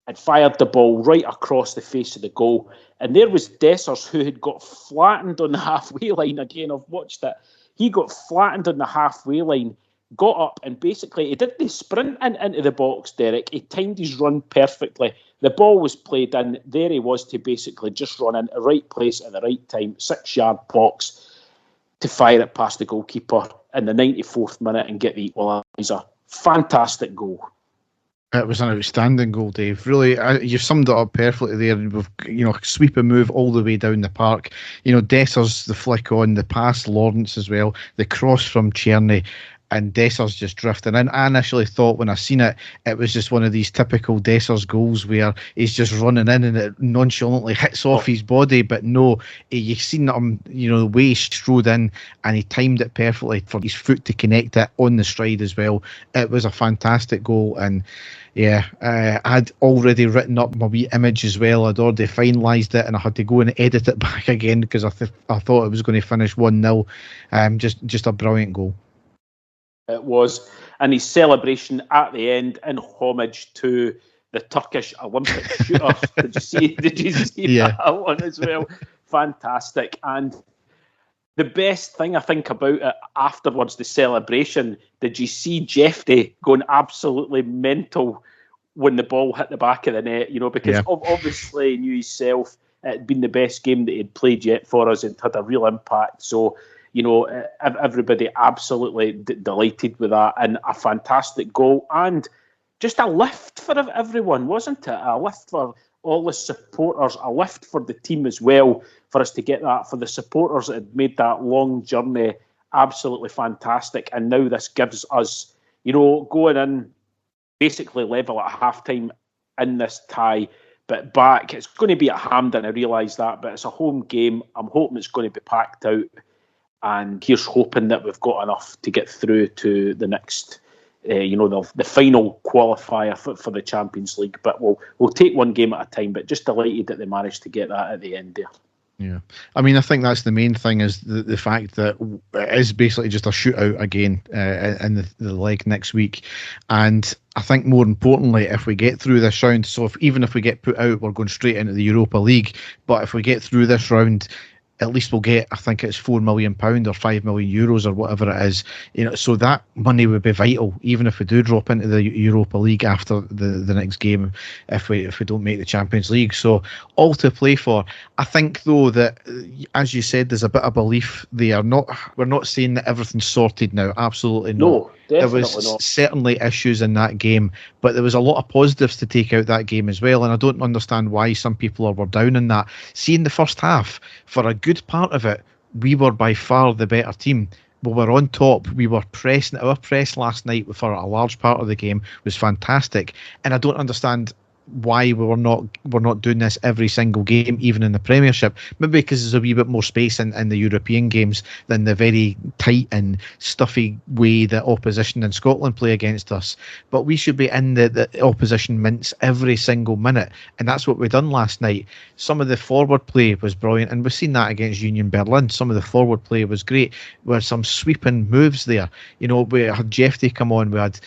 and fired the ball right across the face of the goal. And there was Dessers, who had got flattened on the halfway line. Again, I've watched it. He got flattened on the halfway line, got up and basically he did the sprint into the box, Derek. He timed his run perfectly. The ball was played in. There he was to basically just run in the right place at the right time, 6-yard box, to fire it past the goalkeeper in the 94th minute and get the equaliser. Fantastic goal. It was an outstanding goal, Dave. Really, you summed it up perfectly there. With, sweep and move all the way down the park. Desser's the flick on, the pass, Lawrence as well, the cross from Czerny, and Desser's just drifting in. I initially thought when I seen it, it was just one of these typical Desser's goals where he's just running in and it nonchalantly hits off his body. But no, you've seen him, the way he strode in and he timed it perfectly for his foot to connect it on the stride as well. It was a fantastic goal. And yeah, I'd already written up my wee image as well. I'd already finalised it and I had to go and edit it back again because I thought it was going to finish 1-0. Just a brilliant goal. It was, and his celebration at the end in homage to the Turkish Olympic shooters. Did you see that one as well? Fantastic. And the best thing I think about it afterwards, the celebration, did you see Jeffrey going absolutely mental when the ball hit the back of the net? Because obviously he knew himself it had been the best game that he'd played yet for us. It had a real impact. So, everybody absolutely delighted with that, and a fantastic goal, and just a lift for everyone, wasn't it? A lift for all the supporters, a lift for the team as well, for us to get that, for the supporters that had made that long journey, absolutely fantastic. And now this gives us, going in basically level at half-time in this tie, but back, it's going to be at Hampden, I realise that, but it's a home game. I'm hoping it's going to be packed out. And here's hoping that we've got enough to get through to the next, the final qualifier for the Champions League. But we'll take one game at a time. But just delighted that they managed to get that at the end there. Yeah, I mean, I think that's the main thing is the fact that it is basically just a shootout again in the leg next week. And I think more importantly, if we get through this round, so even if we get put out, we're going straight into the Europa League. But if we get through this round, at least we'll get, I think it's £4 million or €5 million or whatever it is. So that money would be vital, even if we do drop into the Europa League after the next game, if we don't make the Champions League. So all to play for. I think though that, as you said, there's a bit of belief there. We're not saying that everything's sorted now. Absolutely not. No. There was certainly issues in that game, but there was a lot of positives to take out that game as well, and I don't understand why some people were down in that. See, in the first half, for a good part of it, we were by far the better team. We were on top. We were pressing. Our press last night for a large part of the game was fantastic, and I don't understand why we're not doing this every single game, even in the Premiership. Maybe because there's a wee bit more space in the European games than the very tight and stuffy way that opposition in Scotland play against us. But we should be in the opposition mints every single minute, and that's what we done last night. Some of the forward play was brilliant, and we've seen that against Union Berlin. Some of the forward play was great. There were some sweeping moves there. We had Jeffrey come on. We had,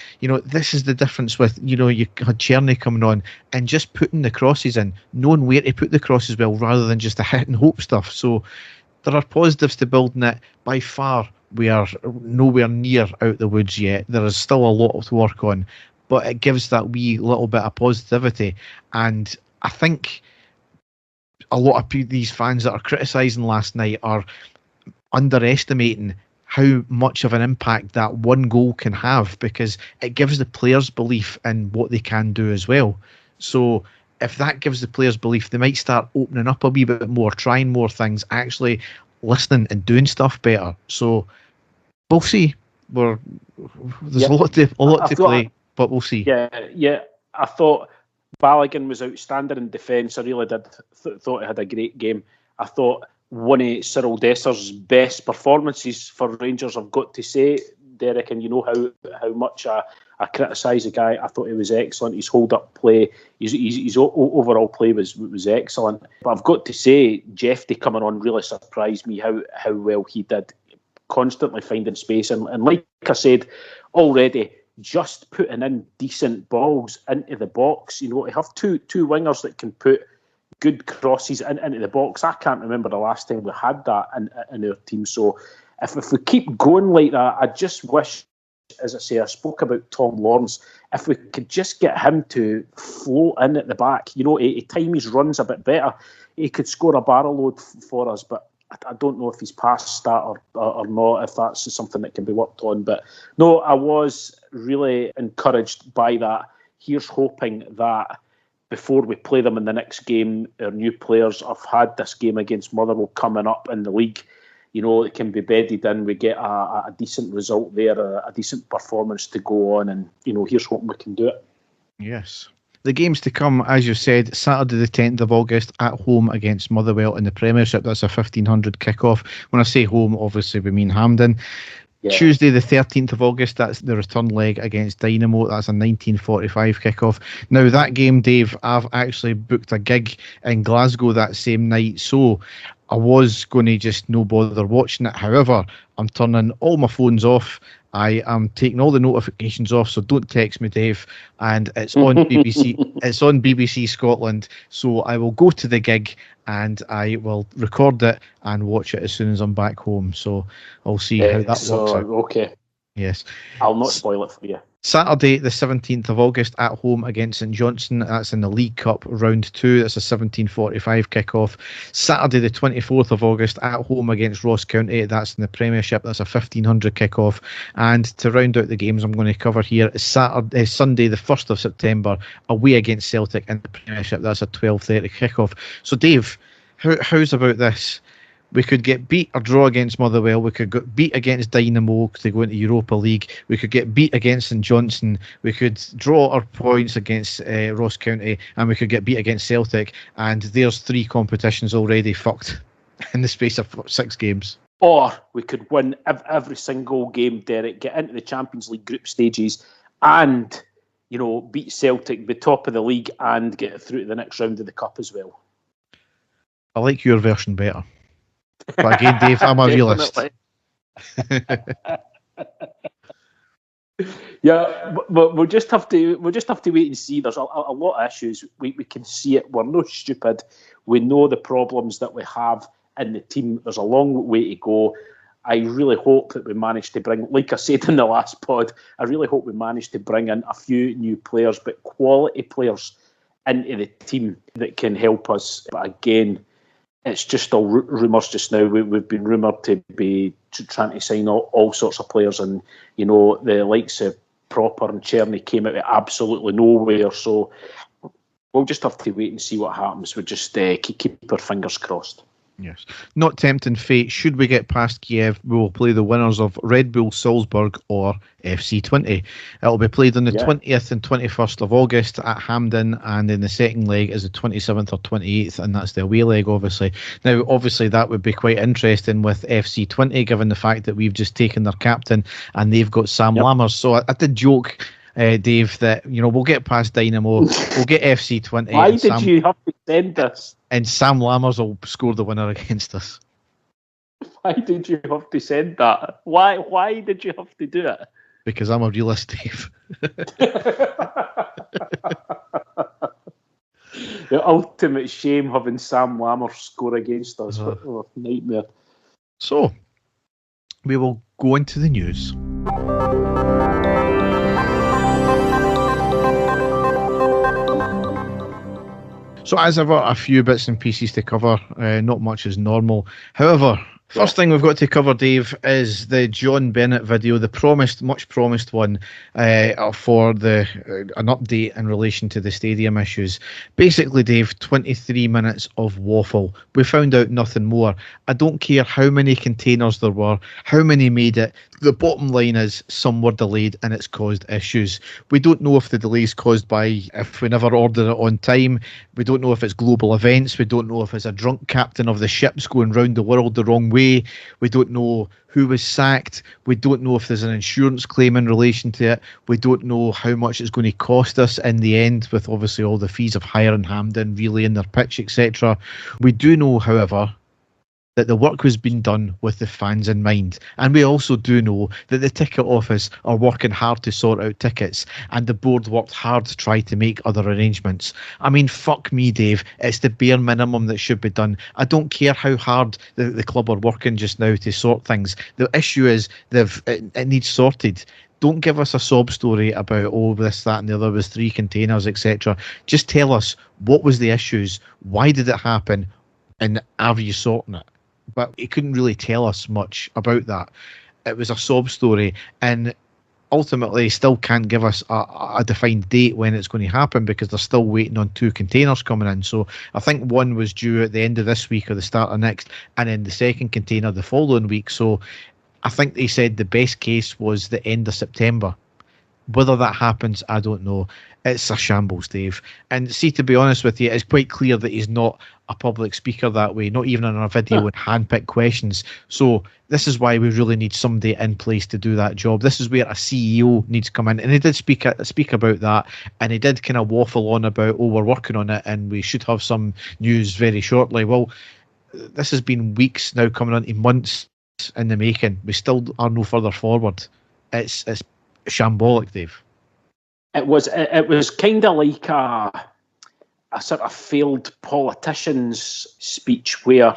this is the difference with, you had Czerny coming on and just putting the crosses in, knowing where to put the crosses well, rather than just a hit and hope stuff. So there are positives to building it. By far, we are nowhere near out the woods yet. There is still a lot to work on, but it gives that wee little bit of positivity. And I think a lot of these fans that are criticising last night are underestimating how much of an impact that one goal can have, because it gives the players belief in what they can do as well. So if that gives the players belief, they might start opening up a wee bit more, trying more things, actually listening and doing stuff better. So we'll see. There's a lot to play, but we'll see. Yeah. I thought Balogun was outstanding in defence. I really did. Thought he had a great game. I thought one of Cyril Desser's best performances for Rangers, I've got to say, Derek, and you know how much I criticise the guy. I thought he was excellent. His hold-up play, his overall play was excellent. But I've got to say, Jeffrey coming on really surprised me how well he did, constantly finding space. And like I said already, just putting in decent balls into the box. To have two wingers that can put good crosses into the box. I can't remember the last time we had that in our team. So if we keep going like that, I just wish as I say, I spoke about Tom Lawrence. If we could just get him to float in at the back, he time his runs a bit better, he could score a barrel load for us. But I don't know if he's past that or not, if that's something that can be worked on. But no, I was really encouraged by that. Here's hoping that before we play them in the next game, our new players have had this game against Motherwell coming up in the league. It can be bedded in. We get a decent result there, a decent performance to go on, and here's hoping we can do it. Yes. The games to come, as you said, Saturday the 10th of August at home against Motherwell in the Premiership. That's a 1500 kick-off. When I say home, obviously we mean Hampden. Yeah. Tuesday the 13th of August, that's the return leg against Dynamo. That's a 1945 kick-off. Now that game, Dave, I've actually booked a gig in Glasgow that same night, so I was going to just no bother watching it. However, I'm turning all my phones off. I am taking all the notifications off, so don't text me, Dave. And it's on BBC. It's on BBC Scotland. So I will go to the gig and I will record it and watch it as soon as I'm back home. So I'll see how that works out. Okay. Yes. I'll not spoil it for you. Saturday the 17th of August at home against St Johnstone. That's in the League Cup round 2. That's a 17:45 kick-off. Saturday the 24th of August at home against Ross County. That's in the Premiership. That's a 1500 kick-off. And to round out the games I'm going to cover here is Sunday the 1st of September away against Celtic in the Premiership. That's a 12:30 kick-off. So Dave, how's about this? We could get beat or draw against Motherwell. We could get beat against Dynamo to go into Europa League. We could get beat against St Johnstone. We could draw our points against Ross County, and we could get beat against Celtic. And there's 3 competitions already fucked in the space of 6 games. Or we could win every single game, Derek, get into the Champions League group stages and, beat Celtic, be top of the league and get through to the next round of the Cup as well. I like your version better. But again, Dave, I'm a realist. Yeah, but we'll just have to wait and see. There's a lot of issues. We can see it. We're no stupid. We know the problems that we have in the team. There's a long way to go. I really hope that we manage to bring, like I said in the last pod, I really hope we manage to bring in a few new players, but quality players into the team that can help us. But again, it's just all rumours just now. We've been rumoured to be trying to sign all sorts of players, and the likes of Proper and Cherny came out of absolutely nowhere. So we'll just have to wait and see what happens. We'll just keep our fingers crossed. Yes. Not tempting fate. Should we get past Kiev, we will play the winners of Red Bull Salzburg or FC 20. It'll be played on the 20th and 21st of August at Hampden, and then the second leg is the 27th or 28th, and that's the away leg, obviously. Now, obviously, that would be quite interesting with FC 20, given the fact that we've just taken their captain and they've got Sam Lammers. So I did joke, Dave, that we'll get past Dynamo, we'll get FC 20. Why did you have to send this? And Sam Lammers will score the winner against us. Why did you have to send that? Why did you have to do it? Because I'm a realist, Dave. The ultimate shame having Sam Lammers score against us. What a nightmare. So, we will go into the news. So as ever, a few bits and pieces to cover, not much as normal. However, first thing we've got to cover, Dave, is the John Bennett video, the much promised one for an update in relation to the stadium issues. Basically, Dave, 23 minutes of waffle. We found out nothing more. I don't care how many containers there were, how many made it. The bottom line is some were delayed and it's caused issues. We don't know if the delay is caused by if we never ordered it on time. We don't know if it's global events. We don't know if it's a drunk captain of the ships going round the world the wrong way. We don't know who was sacked. We don't know if there's an insurance claim in relation to it. We don't know how much it's going to cost us in the end, with obviously all the fees of hiring Hampden, relaying their pitch, etc. We do know, however, that the work was being done with the fans in mind. And we also do know that the ticket office are working hard to sort out tickets, and the board worked hard to try to make other arrangements. I mean, fuck me, Dave. It's the bare minimum that should be done. I don't care how hard the club are working just now to sort things. The issue is it needs sorted. Don't give us a sob story about, oh, this, that, and the other was 3 containers, etc. Just tell us what was the issues, why did it happen, and are you sorting it? But he couldn't really tell us much about that. It was a sob story, and ultimately still can't give us a defined date when it's going to happen, because they're still waiting on 2 containers coming in. So I think one was due at the end of this week or the start of next, and then the second container the following week. So I think they said the best case was the end of September. Whether that happens, I don't know. It's a shambles, Dave. And see, to be honest with you, it's quite clear that he's not a public speaker that way, not even in a video with hand-picked questions. So this is why we really need somebody in place to do that job. This is where a CEO needs to come in. And he did speak about that, and he did kind of waffle on about, oh, we're working on it and we should have some news very shortly. Well, this has been weeks now, coming on to months in the making. We still are no further forward. It's shambolic, Dave. It was kind of like a sort of failed politician's speech where,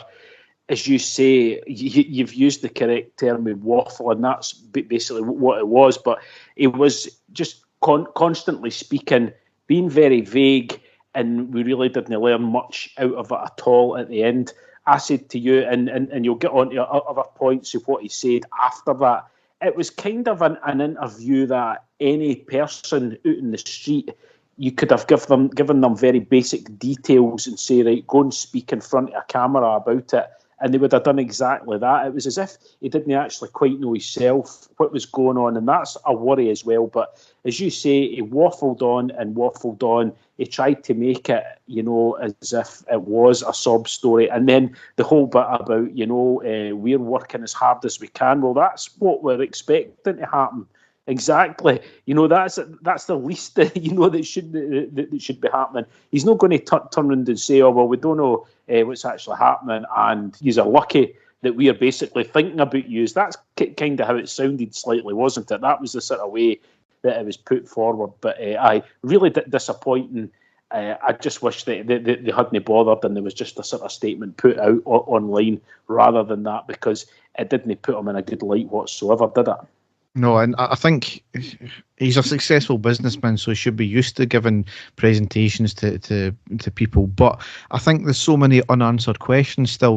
as you say, you've used the correct term with waffle, and that's basically what it was. But it was just constantly speaking, being very vague, and we really didn't learn much out of it at all at the end. I said to you, and you'll get on to other points of what he said after that, it was kind of an interview that any person out in the street, you could have given them very basic details and say, right, go and speak in front of a camera about it, and they would have done exactly that. It was as if he didn't actually quite know himself what was going on, and that's a worry as well. But as you say, he waffled on and waffled on. He tried to make it, as if it was a sob story. And then the whole bit about, we're working as hard as we can. Well, that's what we're expecting to happen. Exactly. That's the least that should be happening. He's not going to turn around and say, oh, well, we don't know what's actually happening, and you're lucky that we are basically thinking about you. That's kind of how it sounded slightly, wasn't it? That was the sort of way that it was put forward. But I really disappointing. I just wish that they hadn't bothered and there was just a sort of statement put out online rather than that, because it didn't put him in a good light whatsoever, did it? No, and I think he's a successful businessman, so he should be used to giving presentations to people. But I think there's so many unanswered questions still,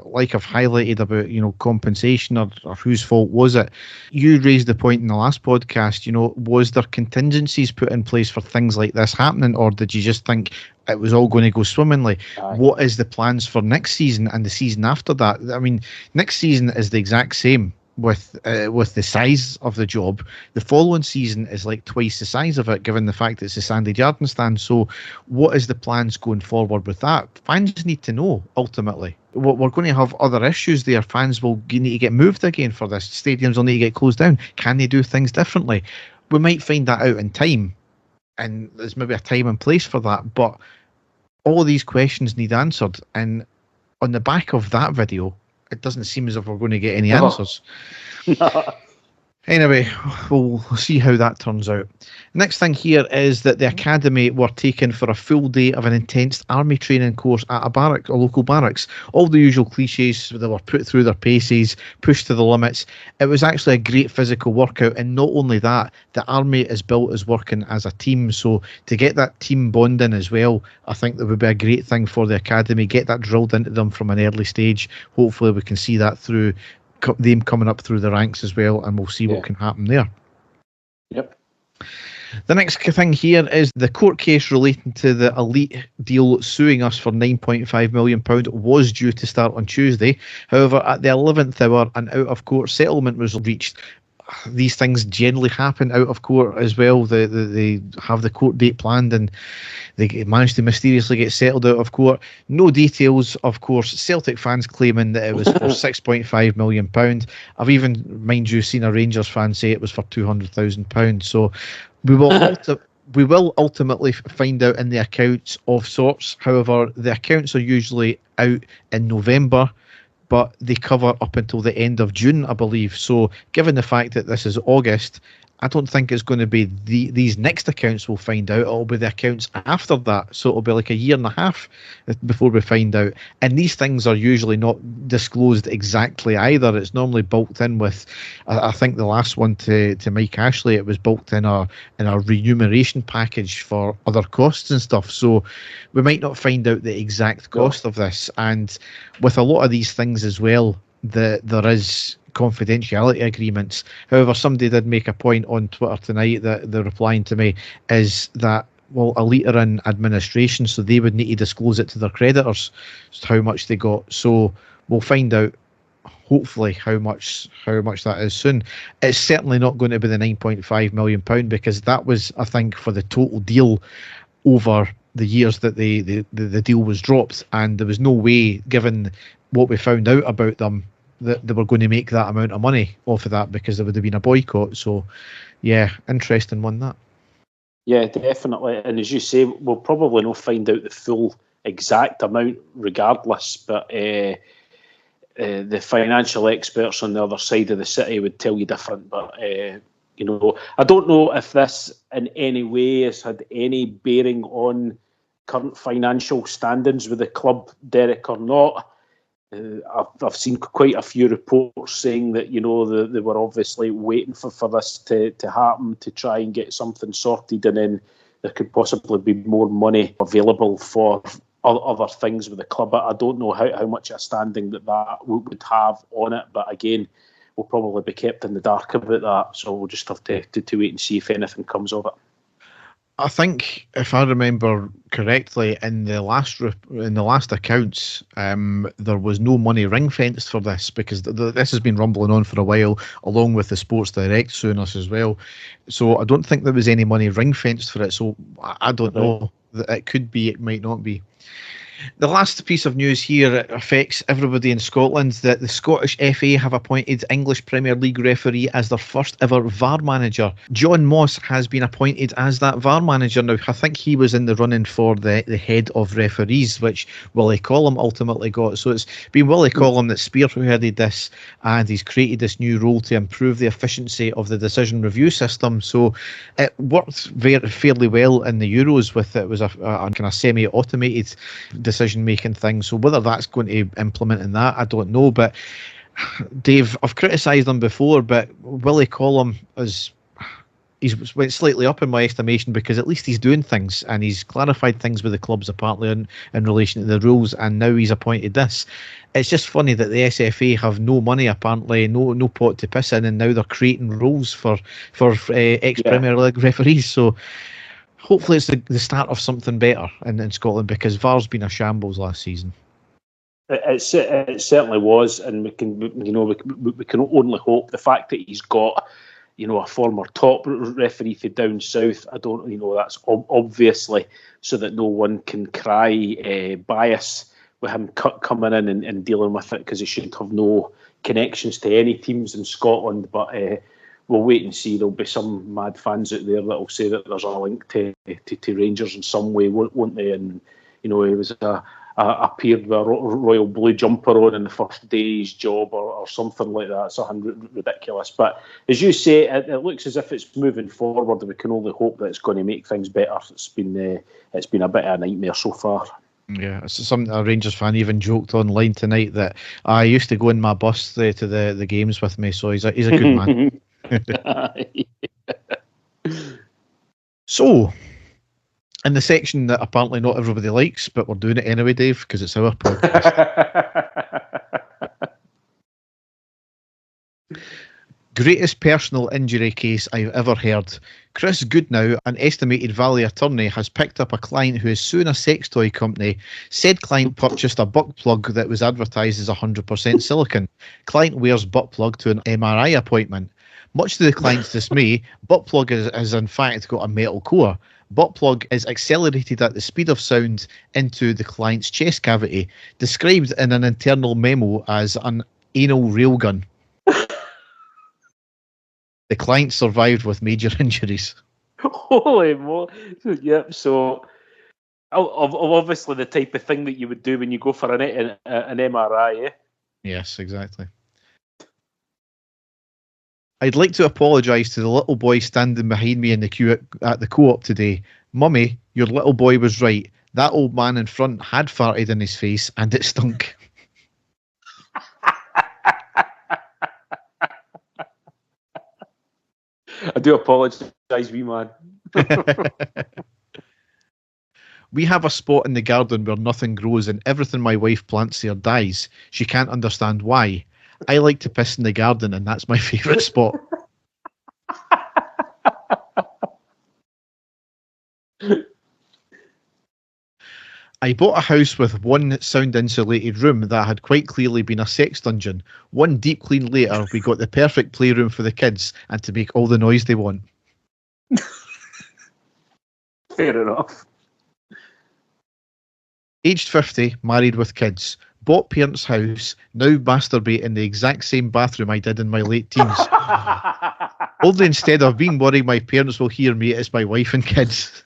like I've highlighted about, compensation or whose fault was it. You raised the point in the last podcast, was there contingencies put in place for things like this happening, or did you just think it was all going to go swimmingly? Aye. What is the plans for next season and the season after that? I mean, next season is the exact same with the size of the job. The following season is like twice the size of it, given the fact that it's a Sandy Jardine stand. So what is the plans going forward with that? Fans need to know, ultimately. We're going to have other issues there. Fans will need to get moved again for this. Stadiums will need to get closed down. Can they do things differently? We might find that out in time, and there's maybe a time and place for that, but all of these questions need answered. And on the back of that video, it doesn't seem as if we're going to get any answers. Anyway, we'll see how that turns out. Next thing here is that the academy were taken for a full day of an intense army training course at a local barracks. All the usual cliches, they were put through their paces, pushed to the limits. It was actually a great physical workout, and not only that, the army is built as working as a team. So to get that team bonding as well, I think that would be a great thing for the academy. Get that drilled into them from an early stage. Hopefully we can see that through them coming up through the ranks as well, and we'll see what can happen there. Yep. The next thing here is the court case relating to the Elite deal suing us for £9.5 million was due to start on Tuesday. However, at the 11th hour, an out-of-court settlement was reached. These things generally happen out of court as well. They have the court date planned and they manage to mysteriously get settled out of court. No details, of course. Celtic fans claiming that it was for £6.5 million. I've even, mind you, seen a Rangers fan say it was for £200,000. So we will ultimately find out in the accounts of sorts. However, the accounts are usually out in November, but they cover up until the end of June, I believe. So given the fact that this is August, I don't think it's going to be these next accounts we'll find out. It'll be the accounts after that. So it'll be like a year and a half before we find out. And these things are usually not disclosed exactly either. It's normally bulked in with, I think the last one to Mike Ashley, it was bulked in a remuneration package for other costs and stuff. So we might not find out the exact cost of this. And with a lot of these things as well, there is confidentiality agreements. However, somebody did make a point on Twitter tonight that they're replying to me is that, well, Elite are in administration, so they would need to disclose it to their creditors as to how much they got. So we'll find out hopefully how much that is soon. It's certainly not going to be the £9.5 million because that was, I think, for the total deal over the years that the deal was dropped, and there was no way, given what we found out about them, that they were going to make that amount of money off of that because there would have been a boycott. So, yeah, interesting one that. Yeah, definitely. And as you say, we'll probably not find out the full exact amount regardless, but the financial experts on the other side of the city would tell you different. But, I don't know if this in any way has had any bearing on current financial standings with the club, Derek, or not. I've seen quite a few reports saying that they were obviously waiting for this to happen to try and get something sorted, and then there could possibly be more money available for other things with the club. I don't know how much a standing that would have on it, but again, we'll probably be kept in the dark about that, so we'll just have to wait and see if anything comes of it. I think, if I remember correctly, in the last accounts, there was no money ring fenced for this because this has been rumbling on for a while, along with the Sports Direct suing us as well. So I don't think there was any money ring fenced for it. So I don't know. It could be, it might not be. The last piece of news here affects everybody in Scotland, that the Scottish FA have appointed English Premier League referee as their first ever VAR manager. John Moss has been appointed as that VAR manager. Now, I think he was in the running for the head of referees, which Willie Collum ultimately got. So it's been Willie Collum that spearheaded this, and he's created this new role to improve the efficiency of the decision review system. So it worked fairly well in the Euros with it. It was a kind of semi-automated decision-making thing. So whether that's going to implement in that, I don't know. But Dave, I've criticised him before, but Willie Collum he's went slightly up in my estimation because at least he's doing things and he's clarified things with the clubs apparently in relation to the rules, and now he's appointed this. It's just funny that the SFA have no money apparently, no pot to piss in, and now they're creating rules for ex-Premier League referees. So hopefully it's the start of something better in Scotland, because VAR's been a shambles last season. It certainly was, and we can only hope. The fact that he's got a former top referee for down south, I don't that's obviously so that no one can cry bias with him coming in and dealing with it, because he should have no connections to any teams in Scotland. But we'll wait and see. There'll be some mad fans out there that'll say that there's a link to Rangers in some way, won't they? And he was appeared with a royal blue jumper on in the first day's job or something like that. It's something ridiculous. But as you say, it looks as if it's moving forward, and we can only hope that it's going to make things better. It's been a bit of a nightmare so far. Yeah, a Rangers fan even joked online tonight that I used to go in my bus to the games with me, so he's a good man. So, in the section that apparently not everybody likes, but we're doing it anyway, Dave, because it's our podcast. Greatest personal injury case I've ever heard. Chris Goodnow, an estimated Valley attorney, has picked up a client who is suing a sex toy company. Said client purchased a butt plug that was advertised as 100% silicone. Client wears butt plug to an MRI appointment. Much to the client's dismay, butt plug has in fact got a metal core. Butt plug is accelerated at the speed of sound into the client's chest cavity, described in an internal memo as an anal railgun. The client survived with major injuries. Holy moly. Yep, so obviously the type of thing that you would do when you go for an MRI, eh? Yes, exactly. I'd like to apologise to the little boy standing behind me in the queue at the Co-op today. Mummy, your little boy was right. That old man in front had farted in his face and it stunk. I do apologise, wee man. We have a spot in the garden where nothing grows and everything my wife plants there dies. She can't understand why. I like to piss in the garden and that's my favourite spot. I bought a house with one sound-insulated room that had quite clearly been a sex dungeon. One deep clean later, we got the perfect playroom for the kids and to make all the noise they want. Fair enough. Aged 50, married with kids. Bought parents' house, now masturbate in the exact same bathroom I did in my late teens. Only instead of being worried my parents will hear me, it's my wife and kids.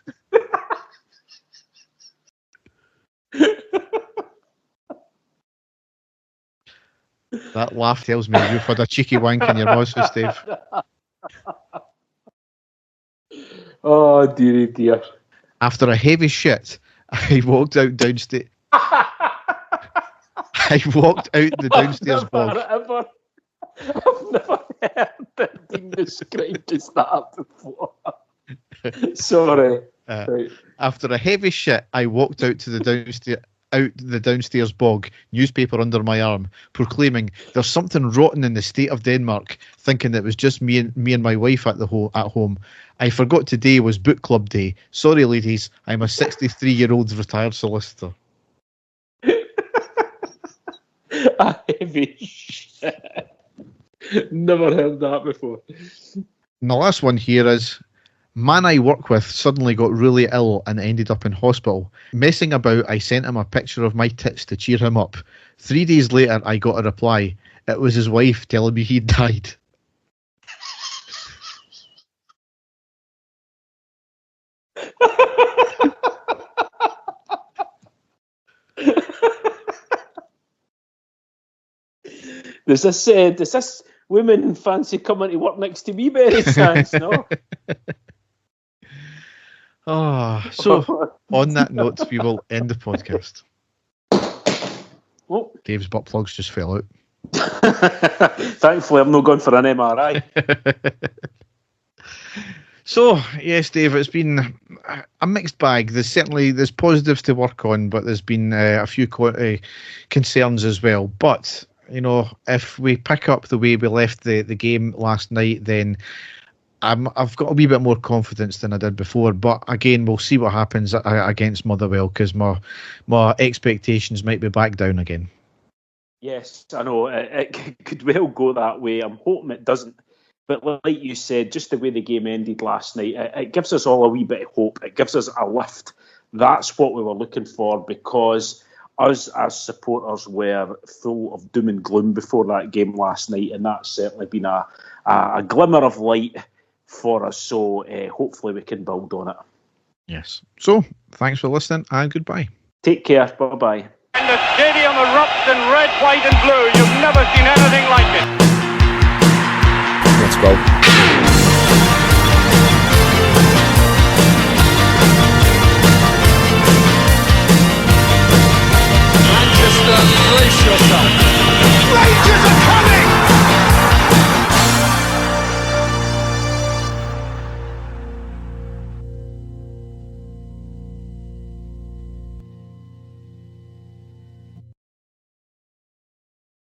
That laugh tells me you've had a cheeky wank in your nose, Dave. Oh, dearie dear. After a heavy shit, I walked out downstairs. I walked out the downstairs bog. I've never heard it being described as that before. Sorry. Right. After a heavy shit, I walked out to the downstairs bog, newspaper under my arm, proclaiming, "There's something rotten in the state of Denmark," thinking it was just me and my wife at home. I forgot today was book club day. Sorry, ladies, I'm a 63-year-old retired solicitor. A heavy shit. Never heard that before. And the last one here is, man I work with suddenly got really ill and ended up in hospital. Messing about, I sent him a picture of my tits to cheer him up. 3 days later, I got a reply. It was his wife telling me he'd died. Does this woman fancy coming to work next to me, Barry Sands? No. So on that note, we will end the podcast. Oh. Dave's butt plugs just fell out. Thankfully, I'm not going for an MRI. So, yes, Dave, it's been a mixed bag. There's positives to work on, but there's been a few concerns as well. But, you know, if we pick up the way we left the game last night, then I've got a wee bit more confidence than I did before. But again, we'll see what happens against Motherwell, because my expectations might be back down again. Yes, I know. It could well go that way. I'm hoping it doesn't. But like you said, just the way the game ended last night, it gives us all a wee bit of hope. It gives us a lift. That's what we were looking for, because us as supporters were full of doom and gloom before that game last night, and that's certainly been a glimmer of light for us. So hopefully we can build on it. Yes. So thanks for listening and goodbye. Take care. Bye-bye. And the stadium erupts in red, white and blue. You've never seen anything like it. Let's go. Manchester, brace yourself.